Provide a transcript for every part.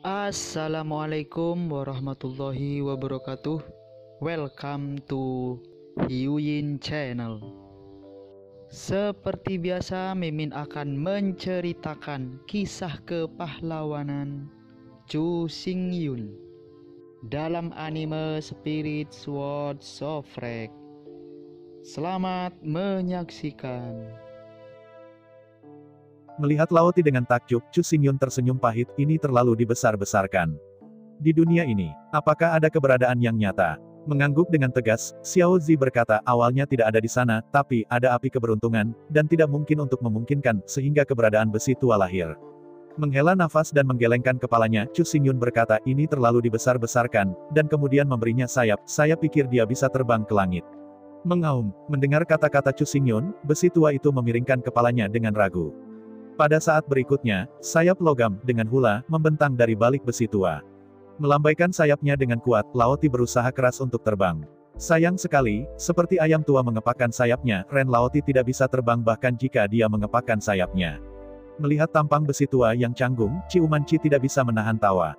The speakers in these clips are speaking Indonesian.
Assalamualaikum warahmatullahi wabarakatuh. Welcome to Hyuyin Channel. Seperti biasa, Mimin akan menceritakan kisah kepahlawanan Chu Xingyun dalam anime Spirit Sword Shofrek. Selamat menyaksikan. Melihat Laoti dengan takjub, Chu Xingyun tersenyum pahit, ini terlalu dibesar-besarkan. Di dunia ini, apakah ada keberadaan yang nyata? Mengangguk dengan tegas, Xiao Zi berkata, awalnya tidak ada di sana, tapi ada api keberuntungan, dan tidak mungkin untuk memungkinkan, sehingga keberadaan besi tua lahir. Menghela nafas dan menggelengkan kepalanya, Chu Xingyun berkata, ini terlalu dibesar-besarkan, dan kemudian memberinya sayap, saya pikir dia bisa terbang ke langit. Mengaum, mendengar kata-kata Chu Xingyun, besi tua itu memiringkan kepalanya dengan ragu. Pada saat berikutnya, sayap logam, dengan hula, membentang dari balik besi tua. Melambaikan sayapnya dengan kuat, Laoti berusaha keras untuk terbang. Sayang sekali, seperti ayam tua mengepakkan sayapnya, Ren Laoti tidak bisa terbang bahkan jika dia mengepakkan sayapnya. Melihat tampang besi tua yang canggung, ciuman Ci tidak bisa menahan tawa.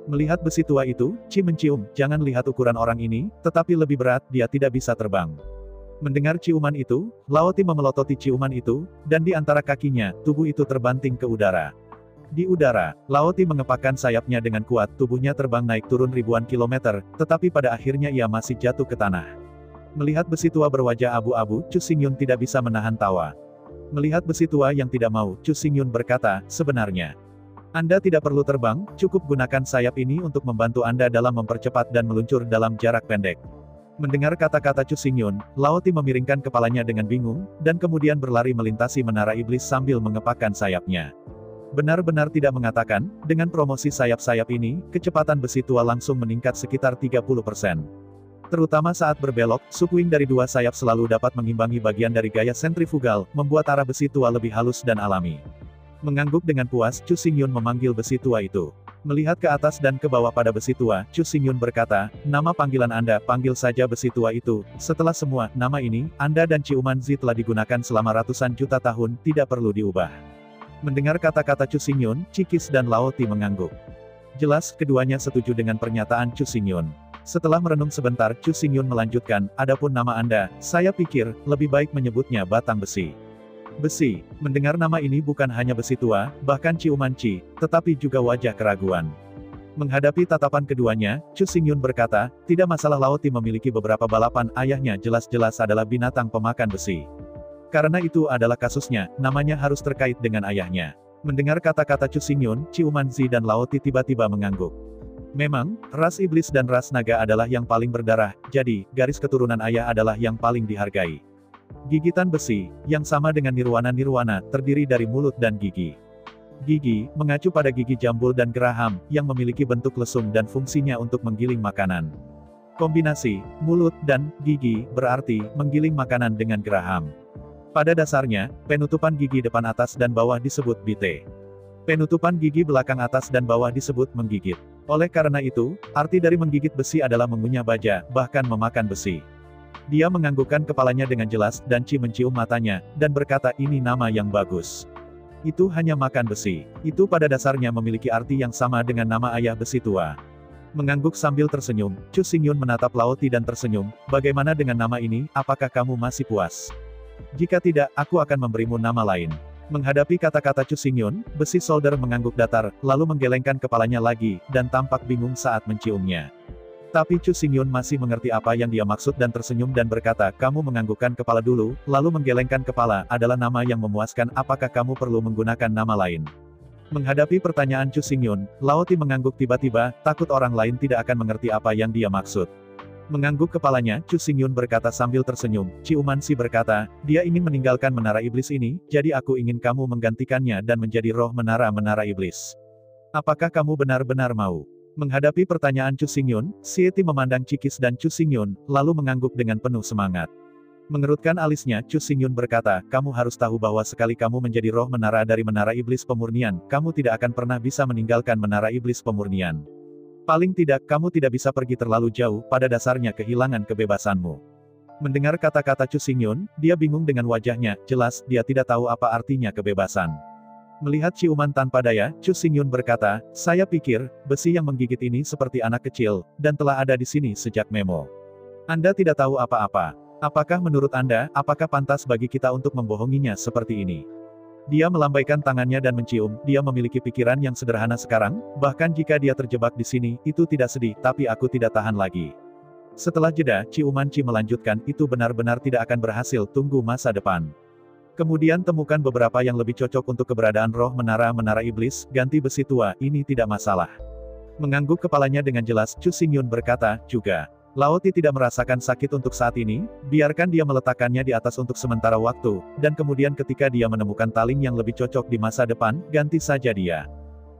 Melihat besi tua itu, Ci mencium, jangan lihat ukuran orang ini, tetapi lebih berat, dia tidak bisa terbang. Mendengar ciuman itu, Laoti memelototi ciuman itu, dan di antara kakinya, tubuh itu terbanting ke udara. Di udara, Laoti mengepakkan sayapnya dengan kuat, tubuhnya terbang naik turun ribuan kilometer, tetapi pada akhirnya ia masih jatuh ke tanah. Melihat besi tua berwajah abu-abu, Chu Xingyun tidak bisa menahan tawa. Melihat besi tua yang tidak mau, Chu Xingyun berkata, sebenarnya, Anda tidak perlu terbang, cukup gunakan sayap ini untuk membantu Anda dalam mempercepat dan meluncur dalam jarak pendek. Mendengar kata-kata Chu Xingyun, Laoti memiringkan kepalanya dengan bingung, dan kemudian berlari melintasi menara iblis sambil mengepakkan sayapnya. Benar-benar tidak mengatakan, dengan promosi sayap-sayap ini, kecepatan besi tua langsung meningkat sekitar 30%. Terutama saat berbelok, subwing dari dua sayap selalu dapat mengimbangi bagian dari gaya sentrifugal, membuat arah besi tua lebih halus dan alami. Mengangguk dengan puas, Chu Xingyun memanggil besi tua itu. Melihat ke atas dan ke bawah pada besi tua, Chu Xingyun berkata, nama panggilan Anda, panggil saja besi tua itu. Setelah semua, nama ini, Anda dan ciuman Zi telah digunakan selama ratusan juta tahun, tidak perlu diubah. Mendengar kata-kata Chu Xingyun, Cikis dan Laoti mengangguk. Jelas, keduanya setuju dengan pernyataan Chu Xingyun. Setelah merenung sebentar, Chu Xingyun melanjutkan, adapun nama Anda, saya pikir, lebih baik menyebutnya batang besi. Besi, mendengar nama ini bukan hanya besi tua, bahkan ciuman Ci, tetapi juga wajah keraguan. Menghadapi tatapan keduanya, Chu Xingyun berkata, tidak masalah Laoti memiliki beberapa balapan, ayahnya jelas-jelas adalah binatang pemakan besi. Karena itu adalah kasusnya, namanya harus terkait dengan ayahnya. Mendengar kata-kata Chu Xingyun, ciuman Zi dan Laoti tiba-tiba mengangguk. Memang, ras iblis dan ras naga adalah yang paling berdarah, jadi, garis keturunan ayah adalah yang paling dihargai. Gigitan besi, yang sama dengan nirwana-nirwana, terdiri dari mulut dan gigi. Gigi, mengacu pada gigi jambul dan geraham, yang memiliki bentuk lesung dan fungsinya untuk menggiling makanan. Kombinasi, mulut dan gigi, berarti, menggiling makanan dengan geraham. Pada dasarnya, penutupan gigi depan atas dan bawah disebut bite. Penutupan gigi belakang atas dan bawah disebut menggigit. Oleh karena itu, arti dari menggigit besi adalah mengunyah baja, bahkan memakan besi. Dia menganggukkan kepalanya dengan jelas, dan Ci mencium matanya, dan berkata ini nama yang bagus. Itu hanya makan besi. Itu pada dasarnya memiliki arti yang sama dengan nama ayah besi tua. Mengangguk sambil tersenyum, Chu Xingyun menatap Laoti dan tersenyum, bagaimana dengan nama ini, apakah kamu masih puas? Jika tidak, aku akan memberimu nama lain. Menghadapi kata-kata Chu Xingyun, besi solder mengangguk datar, lalu menggelengkan kepalanya lagi, dan tampak bingung saat menciumnya. Tapi Chu Xingyun masih mengerti apa yang dia maksud dan tersenyum dan berkata, kamu menganggukkan kepala dulu, lalu menggelengkan kepala, adalah nama yang memuaskan, apakah kamu perlu menggunakan nama lain? Menghadapi pertanyaan Chu Xingyun, Laoti mengangguk tiba-tiba, takut orang lain tidak akan mengerti apa yang dia maksud. Mengangguk kepalanya, Chu Xingyun berkata sambil tersenyum, ciuman Si berkata, dia ingin meninggalkan menara iblis ini, jadi aku ingin kamu menggantikannya dan menjadi roh menara-menara iblis. Apakah kamu benar-benar mau? Menghadapi pertanyaan Chu Xingyun, Sieti memandang Cikis dan Chu Xingyun, lalu mengangguk dengan penuh semangat. Mengerutkan alisnya, Chu Xingyun berkata, kamu harus tahu bahwa sekali kamu menjadi roh menara dari menara iblis pemurnian, kamu tidak akan pernah bisa meninggalkan menara iblis pemurnian. Paling tidak, kamu tidak bisa pergi terlalu jauh, pada dasarnya kehilangan kebebasanmu. Mendengar kata-kata Chu Xingyun, dia bingung dengan wajahnya, jelas, dia tidak tahu apa artinya kebebasan. Melihat ciuman tanpa daya, Chu Xingyun berkata, saya pikir, besi yang menggigit ini seperti anak kecil, dan telah ada di sini sejak Memo. Anda tidak tahu apa-apa. Apakah menurut Anda, apakah pantas bagi kita untuk membohonginya seperti ini? Dia melambaikan tangannya dan mencium, dia memiliki pikiran yang sederhana sekarang, bahkan jika dia terjebak di sini, itu tidak sedih, tapi aku tidak tahan lagi. Setelah jeda, ciuman Ci melanjutkan, itu benar-benar tidak akan berhasil, tunggu masa depan. Kemudian temukan beberapa yang lebih cocok untuk keberadaan roh menara-menara iblis, ganti besi tua, ini tidak masalah. Mengangguk kepalanya dengan jelas, Chu Xingyun berkata, juga. Lao Ti tidak merasakan sakit untuk saat ini, biarkan dia meletakkannya di atas untuk sementara waktu, dan kemudian ketika dia menemukan taling yang lebih cocok di masa depan, ganti saja dia.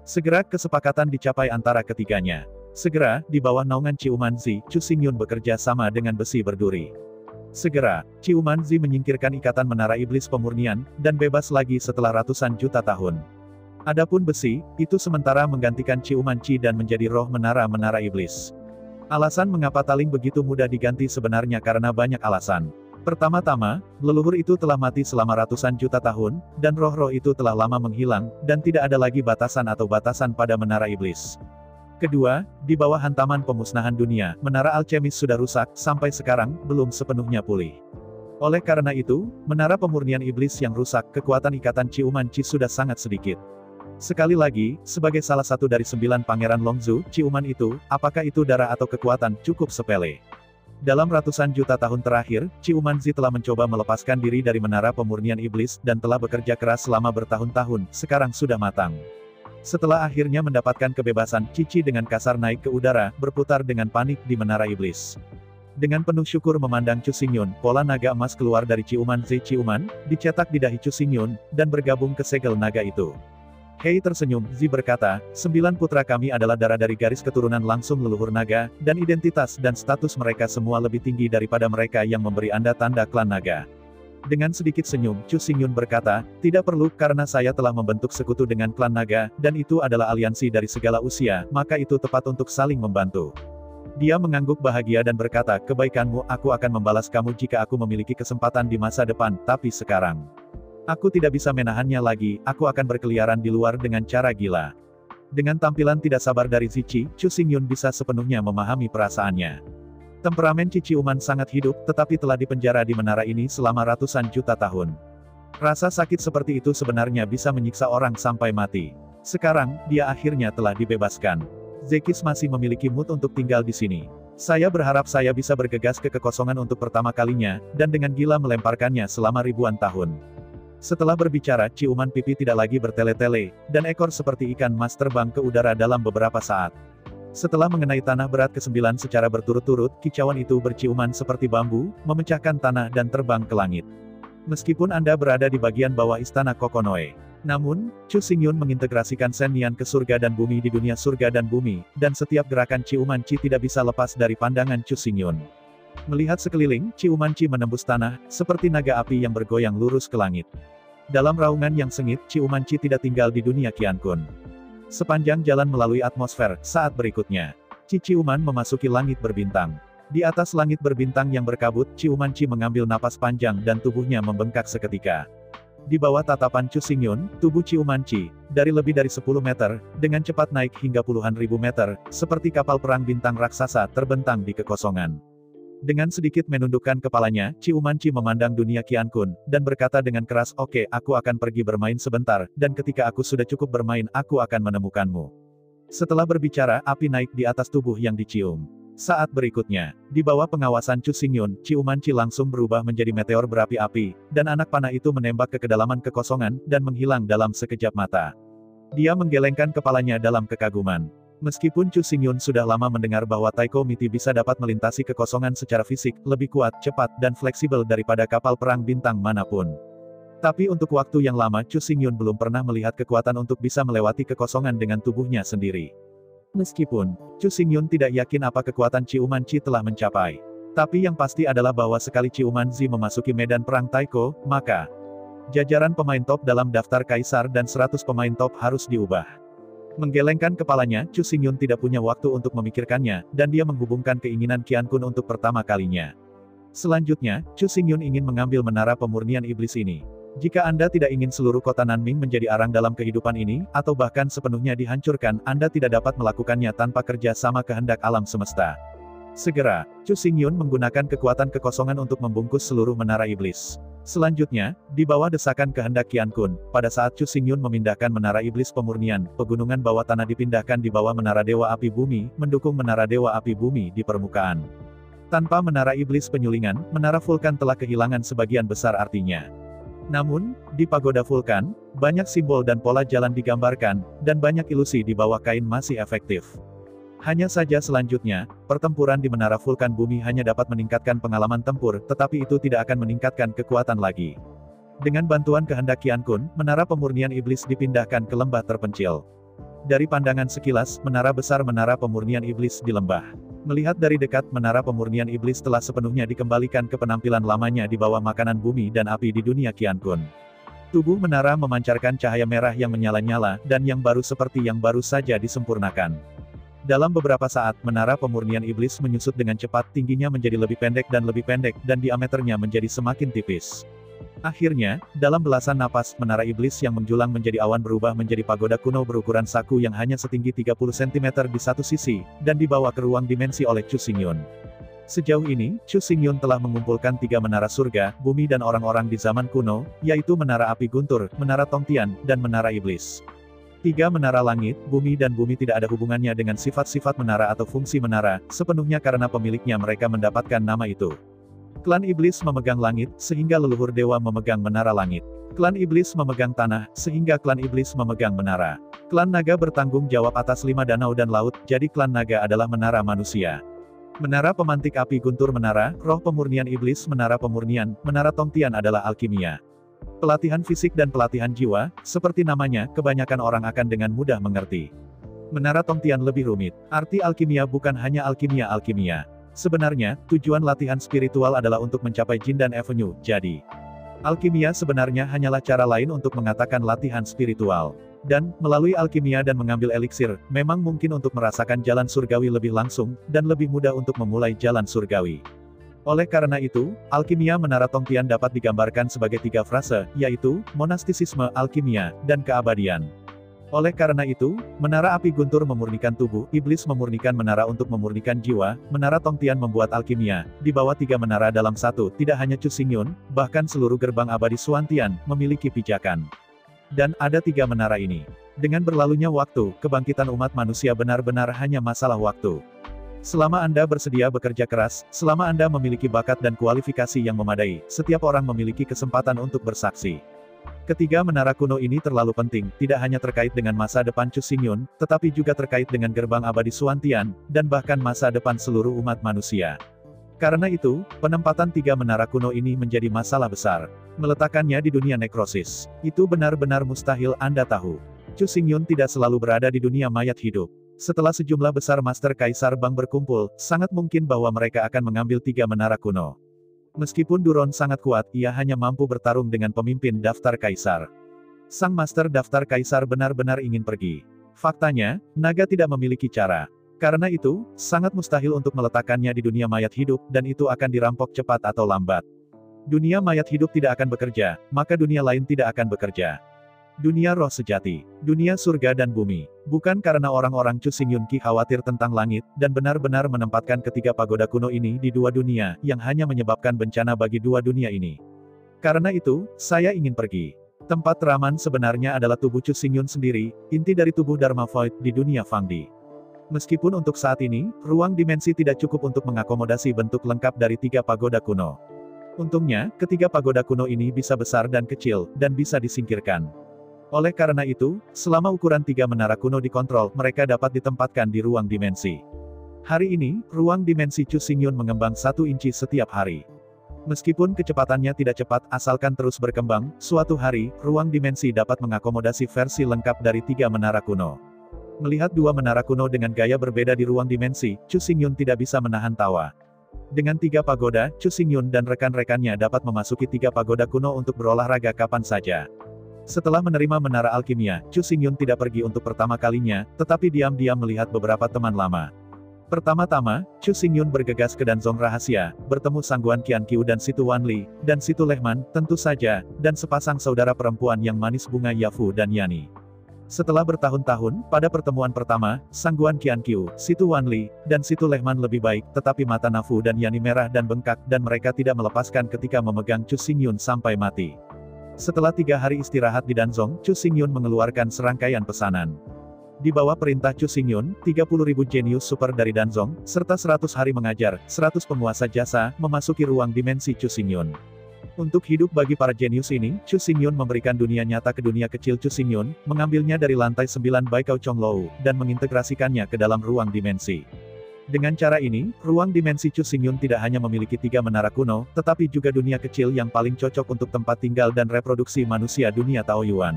Segera kesepakatan dicapai antara ketiganya. Segera, di bawah naungan ciuman Zi, Chu Xingyun bekerja sama dengan besi berduri. Segera, ciuman Zi menyingkirkan ikatan menara iblis pemurnian, dan bebas lagi setelah ratusan juta tahun. Adapun besi, itu sementara menggantikan ciuman Ci dan menjadi roh menara-menara iblis. Alasan mengapa taling begitu mudah diganti sebenarnya karena banyak alasan. Pertama-tama, leluhur itu telah mati selama ratusan juta tahun, dan roh-roh itu telah lama menghilang, dan tidak ada lagi batasan atau batasan pada menara iblis. Kedua, di bawah hantaman pemusnahan dunia, menara alkemis sudah rusak, sampai sekarang, belum sepenuhnya pulih. Oleh karena itu, menara pemurnian iblis yang rusak, kekuatan ikatan ciuman Ci sudah sangat sedikit. Sekali lagi, sebagai salah satu dari 9 pangeran Longzhu, ciuman itu, apakah itu darah atau kekuatan, cukup sepele. Dalam ratusan juta tahun terakhir, Ciuman Zi telah mencoba melepaskan diri dari menara pemurnian iblis, dan telah bekerja keras selama bertahun-tahun, sekarang sudah matang. Setelah akhirnya mendapatkan kebebasan, Cici dengan kasar naik ke udara, berputar dengan panik di menara iblis. Dengan penuh syukur memandang Chu Xingyun, pola naga emas keluar dari ciuman Zi ciuman, dicetak di dahi Chu Xingyun, dan bergabung ke segel naga itu. Hei tersenyum, Zi berkata, 9 putra kami adalah darah dari garis keturunan langsung leluhur naga, dan identitas dan status mereka semua lebih tinggi daripada mereka yang memberi Anda tanda klan naga. Dengan sedikit senyum, Chu Xingyun berkata, tidak perlu, karena saya telah membentuk sekutu dengan klan naga, dan itu adalah aliansi dari segala usia, maka itu tepat untuk saling membantu. Dia mengangguk bahagia dan berkata, kebaikanmu, aku akan membalas kamu jika aku memiliki kesempatan di masa depan, tapi sekarang. Aku tidak bisa menahannya lagi, aku akan berkeliaran di luar dengan cara gila. Dengan tampilan tidak sabar dari Zici, Chu Xingyun bisa sepenuhnya memahami perasaannya. Temperamen Ciuman sangat hidup, tetapi telah dipenjara di menara ini selama ratusan juta tahun. Rasa sakit seperti itu sebenarnya bisa menyiksa orang sampai mati. Sekarang, dia akhirnya telah dibebaskan. Zekis masih memiliki mood untuk tinggal di sini. Saya berharap saya bisa bergegas ke kekosongan untuk pertama kalinya, dan dengan gila melemparkannya selama ribuan tahun. Setelah berbicara, ciuman pipi tidak lagi bertele-tele, dan ekor seperti ikan mas terbang ke udara dalam beberapa saat. Setelah mengenai tanah berat ke-9 secara berturut-turut, kicauan itu berciuman seperti bambu, memecahkan tanah dan terbang ke langit. Meskipun Anda berada di bagian bawah istana Kokonoe. Namun, Chu Xingyun mengintegrasikan Shen Nian ke surga dan bumi di dunia surga dan bumi, dan setiap gerakan ciuman Ci tidak bisa lepas dari pandangan Chu Xingyun. Melihat sekeliling, ciuman Ci menembus tanah, seperti naga api yang bergoyang lurus ke langit. Dalam raungan yang sengit, ciuman Ci tidak tinggal di dunia Qiankun. Sepanjang jalan melalui atmosfer, saat berikutnya, Ciuman memasuki langit berbintang. Di atas langit berbintang yang berkabut, Ciuman Ci mengambil napas panjang dan tubuhnya membengkak seketika. Di bawah tatapan Chu Xingyun, tubuh Ciuman Ci, dari lebih dari 10 meter, dengan cepat naik hingga puluhan ribu meter, seperti kapal perang bintang raksasa terbentang di kekosongan. Dengan sedikit menundukkan kepalanya, Ciuman Ci memandang dunia Qiankun, dan berkata dengan keras, oke, aku akan pergi bermain sebentar, dan ketika aku sudah cukup bermain, aku akan menemukanmu. Setelah berbicara, api naik di atas tubuh yang dicium. Saat berikutnya, di bawah pengawasan Chu Xingyun, Ciuman Ci langsung berubah menjadi meteor berapi-api, dan anak panah itu menembak ke kedalaman kekosongan, dan menghilang dalam sekejap mata. Dia menggelengkan kepalanya dalam kekaguman. Meskipun Chu Xingyun sudah lama mendengar bahwa Taiko Miti bisa dapat melintasi kekosongan secara fisik, lebih kuat, cepat, dan fleksibel daripada kapal perang bintang manapun. Tapi untuk waktu yang lama Chu Xingyun belum pernah melihat kekuatan untuk bisa melewati kekosongan dengan tubuhnya sendiri. Meskipun, Chu Xingyun tidak yakin apa kekuatan Ciuman Ci telah mencapai. Tapi yang pasti adalah bahwa sekali Ciuman Zi memasuki medan perang Taiko, maka jajaran pemain top dalam daftar kaisar dan 100 pemain top harus diubah. Menggelengkan kepalanya, Chu Xingyun tidak punya waktu untuk memikirkannya, dan dia menghubungkan keinginan Qiankun untuk pertama kalinya. Selanjutnya, Chu Xingyun ingin mengambil menara pemurnian iblis ini. Jika Anda tidak ingin seluruh kota Nanming menjadi arang dalam kehidupan ini, atau bahkan sepenuhnya dihancurkan, Anda tidak dapat melakukannya tanpa kerja sama kehendak alam semesta. Segera, Chu Xingyun menggunakan kekuatan kekosongan untuk membungkus seluruh menara iblis. Selanjutnya, di bawah desakan kehendak Qian Kun, pada saat Chu Xingyun memindahkan menara iblis pemurnian, pegunungan bawah tanah dipindahkan di bawah menara Dewa Api Bumi, mendukung menara Dewa Api Bumi di permukaan. Tanpa menara iblis penyulingan, menara vulkan telah kehilangan sebagian besar artinya. Namun, di pagoda vulkan, banyak simbol dan pola jalan digambarkan, dan banyak ilusi di bawah kain masih efektif. Hanya saja selanjutnya, pertempuran di menara vulkan bumi hanya dapat meningkatkan pengalaman tempur, tetapi itu tidak akan meningkatkan kekuatan lagi. Dengan bantuan kehendak Qian Kun, menara pemurnian iblis dipindahkan ke lembah terpencil. Dari pandangan sekilas, menara besar menara pemurnian iblis di lembah. Melihat dari dekat, menara pemurnian iblis telah sepenuhnya dikembalikan ke penampilan lamanya di bawah makanan bumi dan api di dunia Qian Kun. Tubuh menara memancarkan cahaya merah yang menyala-nyala, dan yang baru seperti yang baru saja disempurnakan. Dalam beberapa saat, menara pemurnian iblis menyusut dengan cepat, tingginya menjadi lebih pendek, dan diameternya menjadi semakin tipis. Akhirnya, dalam belasan napas, menara iblis yang menjulang menjadi awan berubah menjadi pagoda kuno berukuran saku yang hanya setinggi 30 cm di satu sisi, dan dibawa ke ruang dimensi oleh Chu Xingyun. Sejauh ini, Chu Xingyun telah mengumpulkan 3 menara surga, bumi dan orang-orang di zaman kuno, yaitu menara api guntur, menara Tongtian, dan menara iblis. 3 menara langit, bumi dan bumi tidak ada hubungannya dengan sifat-sifat menara atau fungsi menara, sepenuhnya karena pemiliknya mereka mendapatkan nama itu. Klan Iblis memegang langit, sehingga leluhur dewa memegang menara langit. Klan Iblis memegang tanah, sehingga klan Iblis memegang menara. Klan Naga bertanggung jawab atas 5 danau dan laut, jadi klan Naga adalah menara manusia. Menara pemantik api guntur menara, roh pemurnian iblis menara pemurnian, menara Tongtian adalah alkimia. Pelatihan fisik dan pelatihan jiwa, seperti namanya, kebanyakan orang akan dengan mudah mengerti. Menara Tongtian lebih rumit. Arti alkimia bukan hanya alkimia. Sebenarnya, tujuan latihan spiritual adalah untuk mencapai Jin dan Avenue, jadi alkimia sebenarnya hanyalah cara lain untuk mengatakan latihan spiritual. Dan, melalui alkimia dan mengambil eliksir, memang mungkin untuk merasakan jalan surgawi lebih langsung, dan lebih mudah untuk memulai jalan surgawi. Oleh karena itu, alkimia menara Tongtian dapat digambarkan sebagai 3 frase, yaitu, monastisisme, alkimia, dan keabadian. Oleh karena itu, menara api guntur memurnikan tubuh, iblis memurnikan menara untuk memurnikan jiwa, menara Tongtian membuat alkimia, di bawah 3 menara dalam satu, tidak hanya Chu Xingyun, bahkan seluruh gerbang abadi Xuantian, memiliki pijakan. Dan, ada 3 menara ini. Dengan berlalunya waktu, kebangkitan umat manusia benar-benar hanya masalah waktu. Selama Anda bersedia bekerja keras, selama Anda memiliki bakat dan kualifikasi yang memadai, setiap orang memiliki kesempatan untuk bersaksi. Ketiga menara kuno ini terlalu penting, tidak hanya terkait dengan masa depan Chu Xingyun, tetapi juga terkait dengan gerbang abadi Xuantian, dan bahkan masa depan seluruh umat manusia. Karena itu, penempatan 3 menara kuno ini menjadi masalah besar. Meletakkannya di dunia nekrosis. Itu benar-benar mustahil, Anda tahu. Chu Xingyun tidak selalu berada di dunia mayat hidup. Setelah sejumlah besar Master Kaisar Bang berkumpul, sangat mungkin bahwa mereka akan mengambil 3 menara kuno. Meskipun Duron sangat kuat, ia hanya mampu bertarung dengan pemimpin daftar kaisar. Sang Master daftar kaisar benar-benar ingin pergi. Faktanya, naga tidak memiliki cara. Karena itu, sangat mustahil untuk meletakkannya di dunia mayat hidup, dan itu akan dirampok cepat atau lambat. Dunia mayat hidup tidak akan bekerja, maka dunia lain tidak akan bekerja. Dunia roh sejati, dunia surga dan bumi. Bukan karena orang-orang Chu Xingyun Qi khawatir tentang langit, dan benar-benar menempatkan ketiga pagoda kuno ini di 2 dunia, yang hanya menyebabkan bencana bagi 2 dunia ini. Karena itu, saya ingin pergi. Tempat Raman sebenarnya adalah tubuh Chu Xingyun sendiri, inti dari tubuh Dharma Void di dunia Fangdi. Meskipun untuk saat ini, ruang dimensi tidak cukup untuk mengakomodasi bentuk lengkap dari 3 pagoda kuno. Untungnya, ketiga pagoda kuno ini bisa besar dan kecil, dan bisa disingkirkan. Oleh karena itu, selama ukuran 3 menara kuno dikontrol, mereka dapat ditempatkan di ruang dimensi. Hari ini, ruang dimensi Chu Xingyun mengembang 1 inci setiap hari. Meskipun kecepatannya tidak cepat, asalkan terus berkembang, suatu hari, ruang dimensi dapat mengakomodasi versi lengkap dari 3 menara kuno. Melihat 2 menara kuno dengan gaya berbeda di ruang dimensi, Chu Xingyun tidak bisa menahan tawa. Dengan 3 pagoda, Chu Xingyun dan rekan-rekannya dapat memasuki 3 pagoda kuno untuk berolahraga kapan saja. Setelah menerima menara alkimia, Chu Xingyun tidak pergi untuk pertama kalinya, tetapi diam-diam melihat beberapa teman lama. Pertama-tama, Chu Xingyun bergegas ke Danzong rahasia, bertemu Sangguan Qianqiu dan Situ Wanli, dan Situ Lehman, tentu saja, dan sepasang saudara perempuan yang manis bunga Yafu dan Yani. Setelah bertahun-tahun, pada pertemuan pertama, Sangguan Qianqiu, Situ Wanli, dan Situ Lehman lebih baik, tetapi mata Nafu dan Yani merah dan bengkak, dan mereka tidak melepaskan ketika memegang Chu Xingyun sampai mati. Setelah 3 hari istirahat di Danzong, Chu Xingyun mengeluarkan serangkaian pesanan. Di bawah perintah Chu Xingyun, 30.000 jenius super dari Danzong, serta 100 hari mengajar, 100 penguasa jasa, memasuki ruang dimensi Chu Xingyun. Untuk hidup bagi para jenius ini, Chu Xingyun memberikan dunia nyata ke dunia kecil Chu Xingyun, mengambilnya dari lantai 9 Baikao Chonglou, dan mengintegrasikannya ke dalam ruang dimensi. Dengan cara ini, ruang dimensi Chu Xingyun tidak hanya memiliki 3 menara kuno, tetapi juga dunia kecil yang paling cocok untuk tempat tinggal dan reproduksi manusia dunia Taoyuan.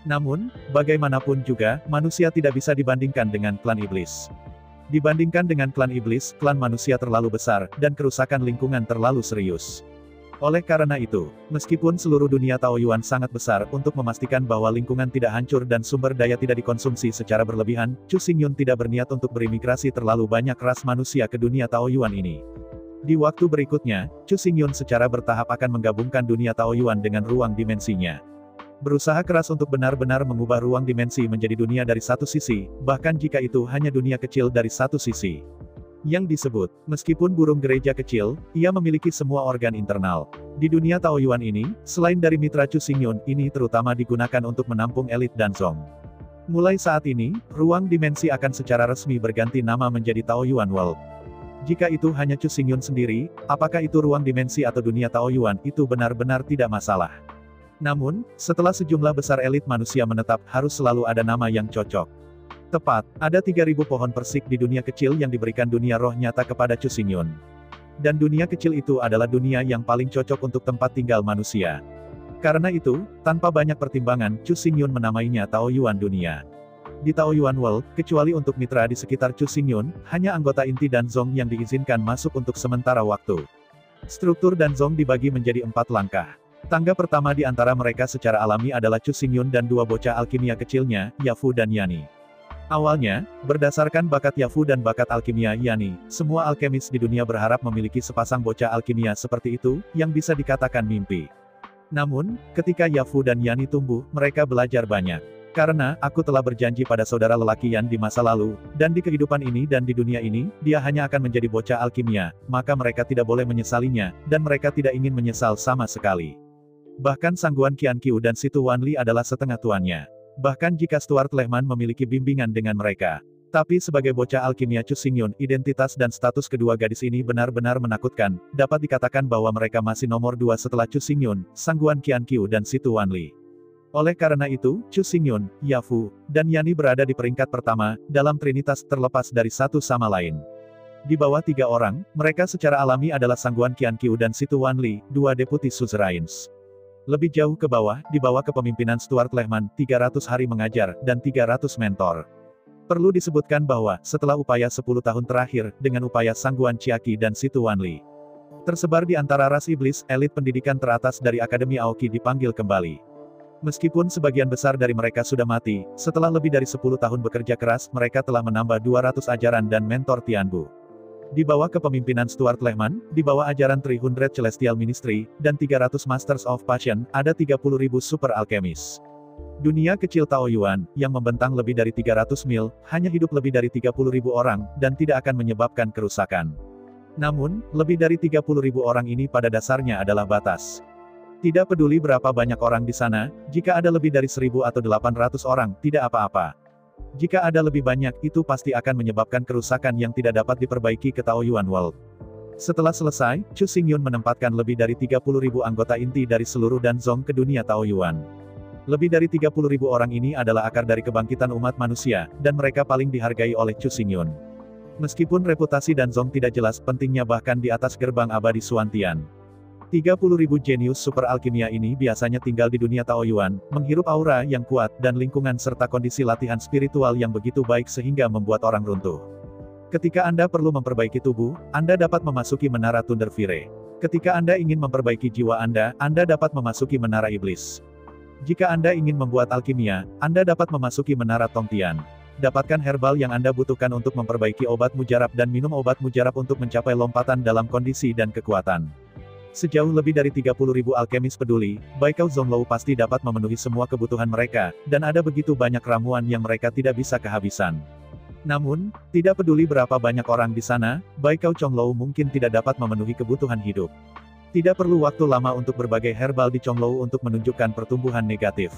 Namun, bagaimanapun juga, manusia tidak bisa dibandingkan dengan klan iblis. Dibandingkan dengan klan iblis, klan manusia terlalu besar, dan kerusakan lingkungan terlalu serius. Oleh karena itu, meskipun seluruh dunia Taoyuan sangat besar untuk memastikan bahwa lingkungan tidak hancur dan sumber daya tidak dikonsumsi secara berlebihan, Chu Xingyun tidak berniat untuk berimigrasi terlalu banyak ras manusia ke dunia Taoyuan ini. Di waktu berikutnya, Chu Xingyun secara bertahap akan menggabungkan dunia Taoyuan dengan ruang dimensinya. Berusaha keras untuk benar-benar mengubah ruang dimensi menjadi dunia dari satu sisi, bahkan jika itu hanya dunia kecil dari satu sisi. Yang disebut, meskipun burung gereja kecil, ia memiliki semua organ internal. Di dunia Taoyuan ini, selain dari mitra Chu Xingyun, ini terutama digunakan untuk menampung elit Danzong. Mulai saat ini, ruang dimensi akan secara resmi berganti nama menjadi Taoyuan World. Jika itu hanya Chu Xingyun sendiri, apakah itu ruang dimensi atau dunia Taoyuan, itu benar-benar tidak masalah. Namun, setelah sejumlah besar elit manusia menetap, harus selalu ada nama yang cocok. Tepat, ada 3.000 pohon persik di dunia kecil yang diberikan dunia roh nyata kepada Chu Xingyun. Dan dunia kecil itu adalah dunia yang paling cocok untuk tempat tinggal manusia. Karena itu, tanpa banyak pertimbangan, Chu Xingyun menamainya Taoyuan Dunia. Di Taoyuan World, kecuali untuk mitra di sekitar Chu Xingyun, hanya anggota inti Danzong yang diizinkan masuk untuk sementara waktu. Struktur Danzong dibagi menjadi 4 langkah. Tangga pertama di antara mereka secara alami adalah Chu Xingyun dan 2 bocah alkimia kecilnya, Yafu dan Yani. Awalnya, berdasarkan bakat Yafu dan bakat alkimia Yani, semua alkemis di dunia berharap memiliki sepasang bocah alkimia seperti itu, yang bisa dikatakan mimpi. Namun, ketika Yafu dan Yani tumbuh, mereka belajar banyak. Karena, aku telah berjanji pada saudara lelaki Yan di masa lalu, dan di kehidupan ini dan di dunia ini, dia hanya akan menjadi bocah alkimia, maka mereka tidak boleh menyesalinya, dan mereka tidak ingin menyesal sama sekali. Bahkan Sangguan Qianqiu dan Situ Wanli adalah setengah tuannya. Bahkan jika Stuart Lehman memiliki bimbingan dengan mereka. Tapi sebagai bocah alkimia Chu Xingyun, identitas dan status kedua gadis ini benar-benar menakutkan, dapat dikatakan bahwa mereka masih nomor 2 setelah Chu Xingyun, Sangguan Qianqiu dan Situ Wanli. Oleh karena itu, Chu Xingyun, Yafu, dan Yani berada di peringkat pertama, dalam trinitas terlepas dari satu sama lain. Di bawah 3 orang, mereka secara alami adalah Sangguan Qianqiu dan Situ Wanli, 2 deputi suzerains. Lebih jauh ke bawah, di bawah kepemimpinan Stuart Lehman, 300 hari mengajar, dan 300 mentor. Perlu disebutkan bahwa, setelah upaya 10 tahun terakhir, dengan upaya Sangguan Qianqiu dan Situ Wanli, tersebar di antara ras iblis, elit pendidikan teratas dari Akademi Aoqi dipanggil kembali. Meskipun sebagian besar dari mereka sudah mati, setelah lebih dari 10 tahun bekerja keras, mereka telah menambah 200 ajaran dan mentor Tianbu. Di bawah kepemimpinan Stuart Lehman, di bawah ajaran 300 Celestial Ministry, dan 300 Masters of Passion, ada 30.000 super alkemis. Dunia kecil Taoyuan, yang membentang lebih dari 300 mil, hanya hidup lebih dari 30.000 orang, dan tidak akan menyebabkan kerusakan. Namun, lebih dari 30.000 orang ini pada dasarnya adalah batas. Tidak peduli berapa banyak orang di sana, jika ada lebih dari 1.000 atau 800 orang, tidak apa-apa. Jika ada lebih banyak, itu pasti akan menyebabkan kerusakan yang tidak dapat diperbaiki ke Taoyuan World. Setelah selesai, Chu Xingyun menempatkan lebih dari 30.000 anggota inti dari seluruh Danzong ke dunia Taoyuan. Lebih dari 30.000 orang ini adalah akar dari kebangkitan umat manusia, dan mereka paling dihargai oleh Chu Xingyun. Meskipun reputasi Danzong tidak jelas, pentingnya bahkan di atas gerbang abadi Suantian. 30.000 jenius super alkimia ini biasanya tinggal di dunia Taoyuan, menghirup aura yang kuat, dan lingkungan serta kondisi latihan spiritual yang begitu baik sehingga membuat orang runtuh. Ketika Anda perlu memperbaiki tubuh, Anda dapat memasuki menara Thunderfire. Ketika Anda ingin memperbaiki jiwa Anda dapat memasuki menara iblis. Jika Anda ingin membuat alkimia, Anda dapat memasuki menara Tongtian. dapatkan herbal yang Anda butuhkan untuk memperbaiki obat mujarab dan minum obat mujarab untuk mencapai lompatan dalam kondisi dan kekuatan. Sejauh lebih dari 30.000 alkemis peduli, Baikao Zonglou pasti dapat memenuhi semua kebutuhan mereka, dan ada begitu banyak ramuan yang mereka tidak bisa kehabisan. Namun, tidak peduli berapa banyak orang di sana, Baikao Zonglou mungkin tidak dapat memenuhi kebutuhan hidup. Tidak perlu waktu lama untuk berbagai herbal di Zonglou untuk menunjukkan pertumbuhan negatif.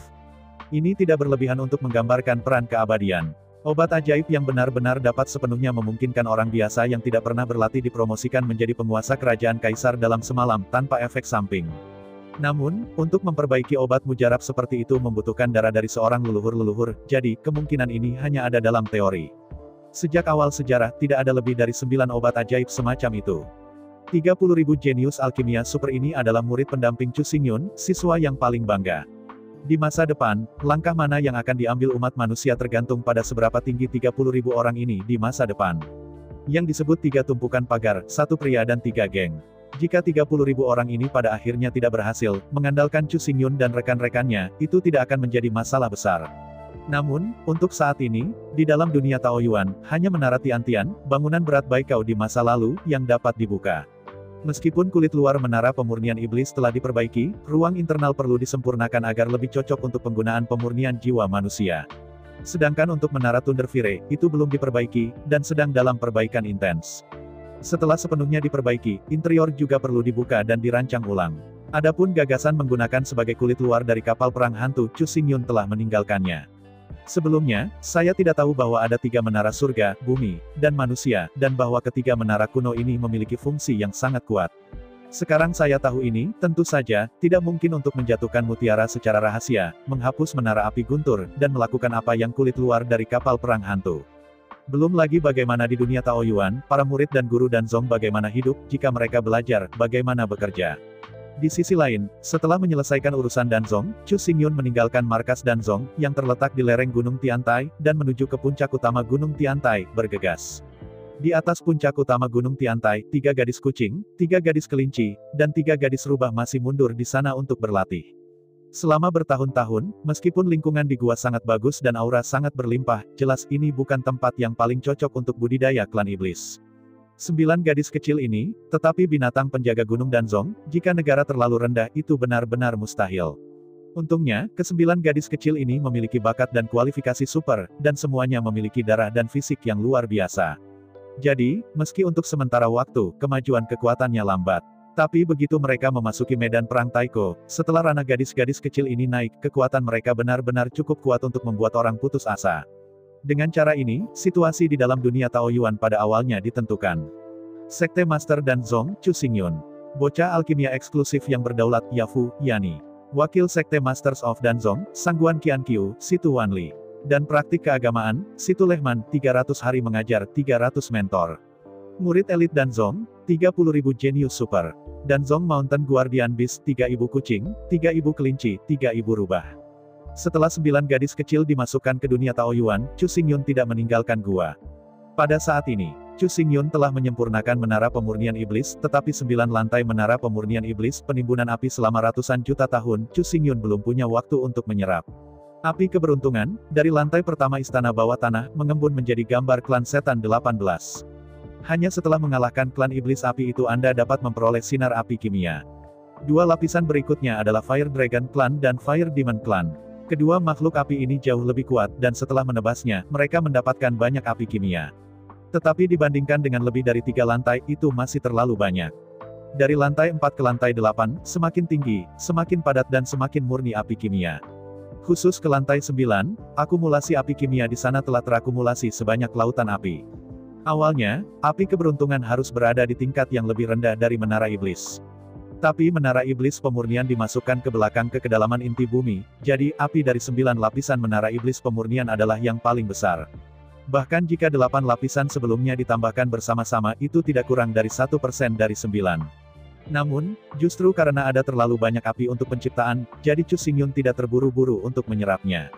Ini tidak berlebihan untuk menggambarkan peran keabadian. Obat ajaib yang benar-benar dapat sepenuhnya memungkinkan orang biasa yang tidak pernah berlatih dipromosikan menjadi penguasa kerajaan kaisar dalam semalam tanpa efek samping. Namun, untuk memperbaiki obat mujarab seperti itu membutuhkan darah dari seorang leluhur-leluhur, jadi kemungkinan ini hanya ada dalam teori. Sejak awal sejarah, tidak ada lebih dari 9 obat ajaib semacam itu. 30.000 jenius alkimia super ini adalah murid pendamping Chu Xingyun, siswa yang paling bangga. Di masa depan, langkah mana yang akan diambil umat manusia tergantung pada seberapa tinggi 30.000 orang ini di masa depan. Yang disebut 3 tumpukan pagar, 1 pria dan 3 geng. Jika 30.000 orang ini pada akhirnya tidak berhasil, mengandalkan Chu Xingyun dan rekan-rekannya, itu tidak akan menjadi masalah besar. Namun, untuk saat ini, di dalam dunia Taoyuan, hanya menara Tiantian, bangunan berat Baikao di masa lalu, yang dapat dibuka. Meskipun kulit luar menara pemurnian iblis telah diperbaiki, ruang internal perlu disempurnakan agar lebih cocok untuk penggunaan pemurnian jiwa manusia. Sedangkan untuk menara Thunderfire, itu belum diperbaiki, dan sedang dalam perbaikan intens. Setelah sepenuhnya diperbaiki, interior juga perlu dibuka dan dirancang ulang. Adapun gagasan menggunakan sebagai kulit luar dari kapal perang hantu, Chu Xingyun telah meninggalkannya. Sebelumnya, saya tidak tahu bahwa ada 3 menara surga, bumi, dan manusia, dan bahwa ketiga menara kuno ini memiliki fungsi yang sangat kuat. Sekarang saya tahu ini, tentu saja, tidak mungkin untuk menjatuhkan mutiara secara rahasia, menghapus menara api guntur, dan melakukan apa yang kulit luar dari kapal perang hantu. Belum lagi bagaimana di dunia Taoyuan, para murid dan guru Danzong bagaimana hidup, jika mereka belajar, bagaimana bekerja. Di sisi lain, setelah menyelesaikan urusan Danzong, Chu Xingyun meninggalkan markas Danzong, yang terletak di lereng Gunung Tiantai, dan menuju ke puncak utama Gunung Tiantai, bergegas. Di atas puncak utama Gunung Tiantai, 3 gadis kucing, 3 gadis kelinci, dan 3 gadis rubah masih mundur di sana untuk berlatih. Selama bertahun-tahun, meskipun lingkungan di gua sangat bagus dan aura sangat berlimpah, jelas ini bukan tempat yang paling cocok untuk budidaya klan iblis. 9 gadis kecil ini, tetapi binatang penjaga Gunung Danzong, jika negara terlalu rendah itu benar-benar mustahil. Untungnya, ke-9 gadis kecil ini memiliki bakat dan kualifikasi super, dan semuanya memiliki darah dan fisik yang luar biasa. Jadi, meski untuk sementara waktu, kemajuan kekuatannya lambat. Tapi begitu mereka memasuki medan perang Taiko, setelah ranah gadis-gadis kecil ini naik, kekuatan mereka benar-benar cukup kuat untuk membuat orang putus asa. Dengan cara ini, situasi di dalam dunia Taoyuan pada awalnya ditentukan. Sekte Master Danzong, Chu Xingyun. Bocah alkimia eksklusif yang berdaulat, Yafu, Yani. Wakil Sekte Masters of Danzong, Sangguan Qianqiu, Situ Wanli. Dan praktik keagamaan, Situ Lehman, 300 hari mengajar, 300 mentor. Murid elit Danzong, 30.000 jenius super. Danzong Mountain Guardian Beast, 3 ibu kucing, 3 ibu kelinci, 3 ibu rubah. Setelah 9 gadis kecil dimasukkan ke dunia Taoyuan, Chu Xingyun tidak meninggalkan gua. Pada saat ini, Chu Xingyun telah menyempurnakan menara pemurnian iblis, tetapi 9 lantai menara pemurnian iblis, penimbunan api selama ratusan juta tahun, Chu Xingyun belum punya waktu untuk menyerap. Api keberuntungan, dari lantai pertama istana bawah tanah, mengembun menjadi gambar klan setan 18. Hanya setelah mengalahkan klan iblis api itu Anda dapat memperoleh sinar api kimia. 2 lapisan berikutnya adalah Fire Dragon Clan dan Fire Demon Clan. Kedua makhluk api ini jauh lebih kuat, dan setelah menebasnya, mereka mendapatkan banyak api kimia. Tetapi dibandingkan dengan lebih dari 3 lantai, itu masih terlalu banyak. Dari lantai 4 ke lantai 8, semakin tinggi, semakin padat dan semakin murni api kimia. Khusus ke lantai 9, akumulasi api kimia di sana telah terakumulasi sebanyak lautan api. Awalnya, api keberuntungan harus berada di tingkat yang lebih rendah dari menara iblis. Tapi menara iblis pemurnian dimasukkan ke belakang ke kedalaman inti bumi, jadi api dari 9 lapisan menara iblis pemurnian adalah yang paling besar. Bahkan jika 8 lapisan sebelumnya ditambahkan bersama-sama itu tidak kurang dari 1% dari 9. Namun, justru karena ada terlalu banyak api untuk penciptaan, jadi Chu Xingyun tidak terburu-buru untuk menyerapnya.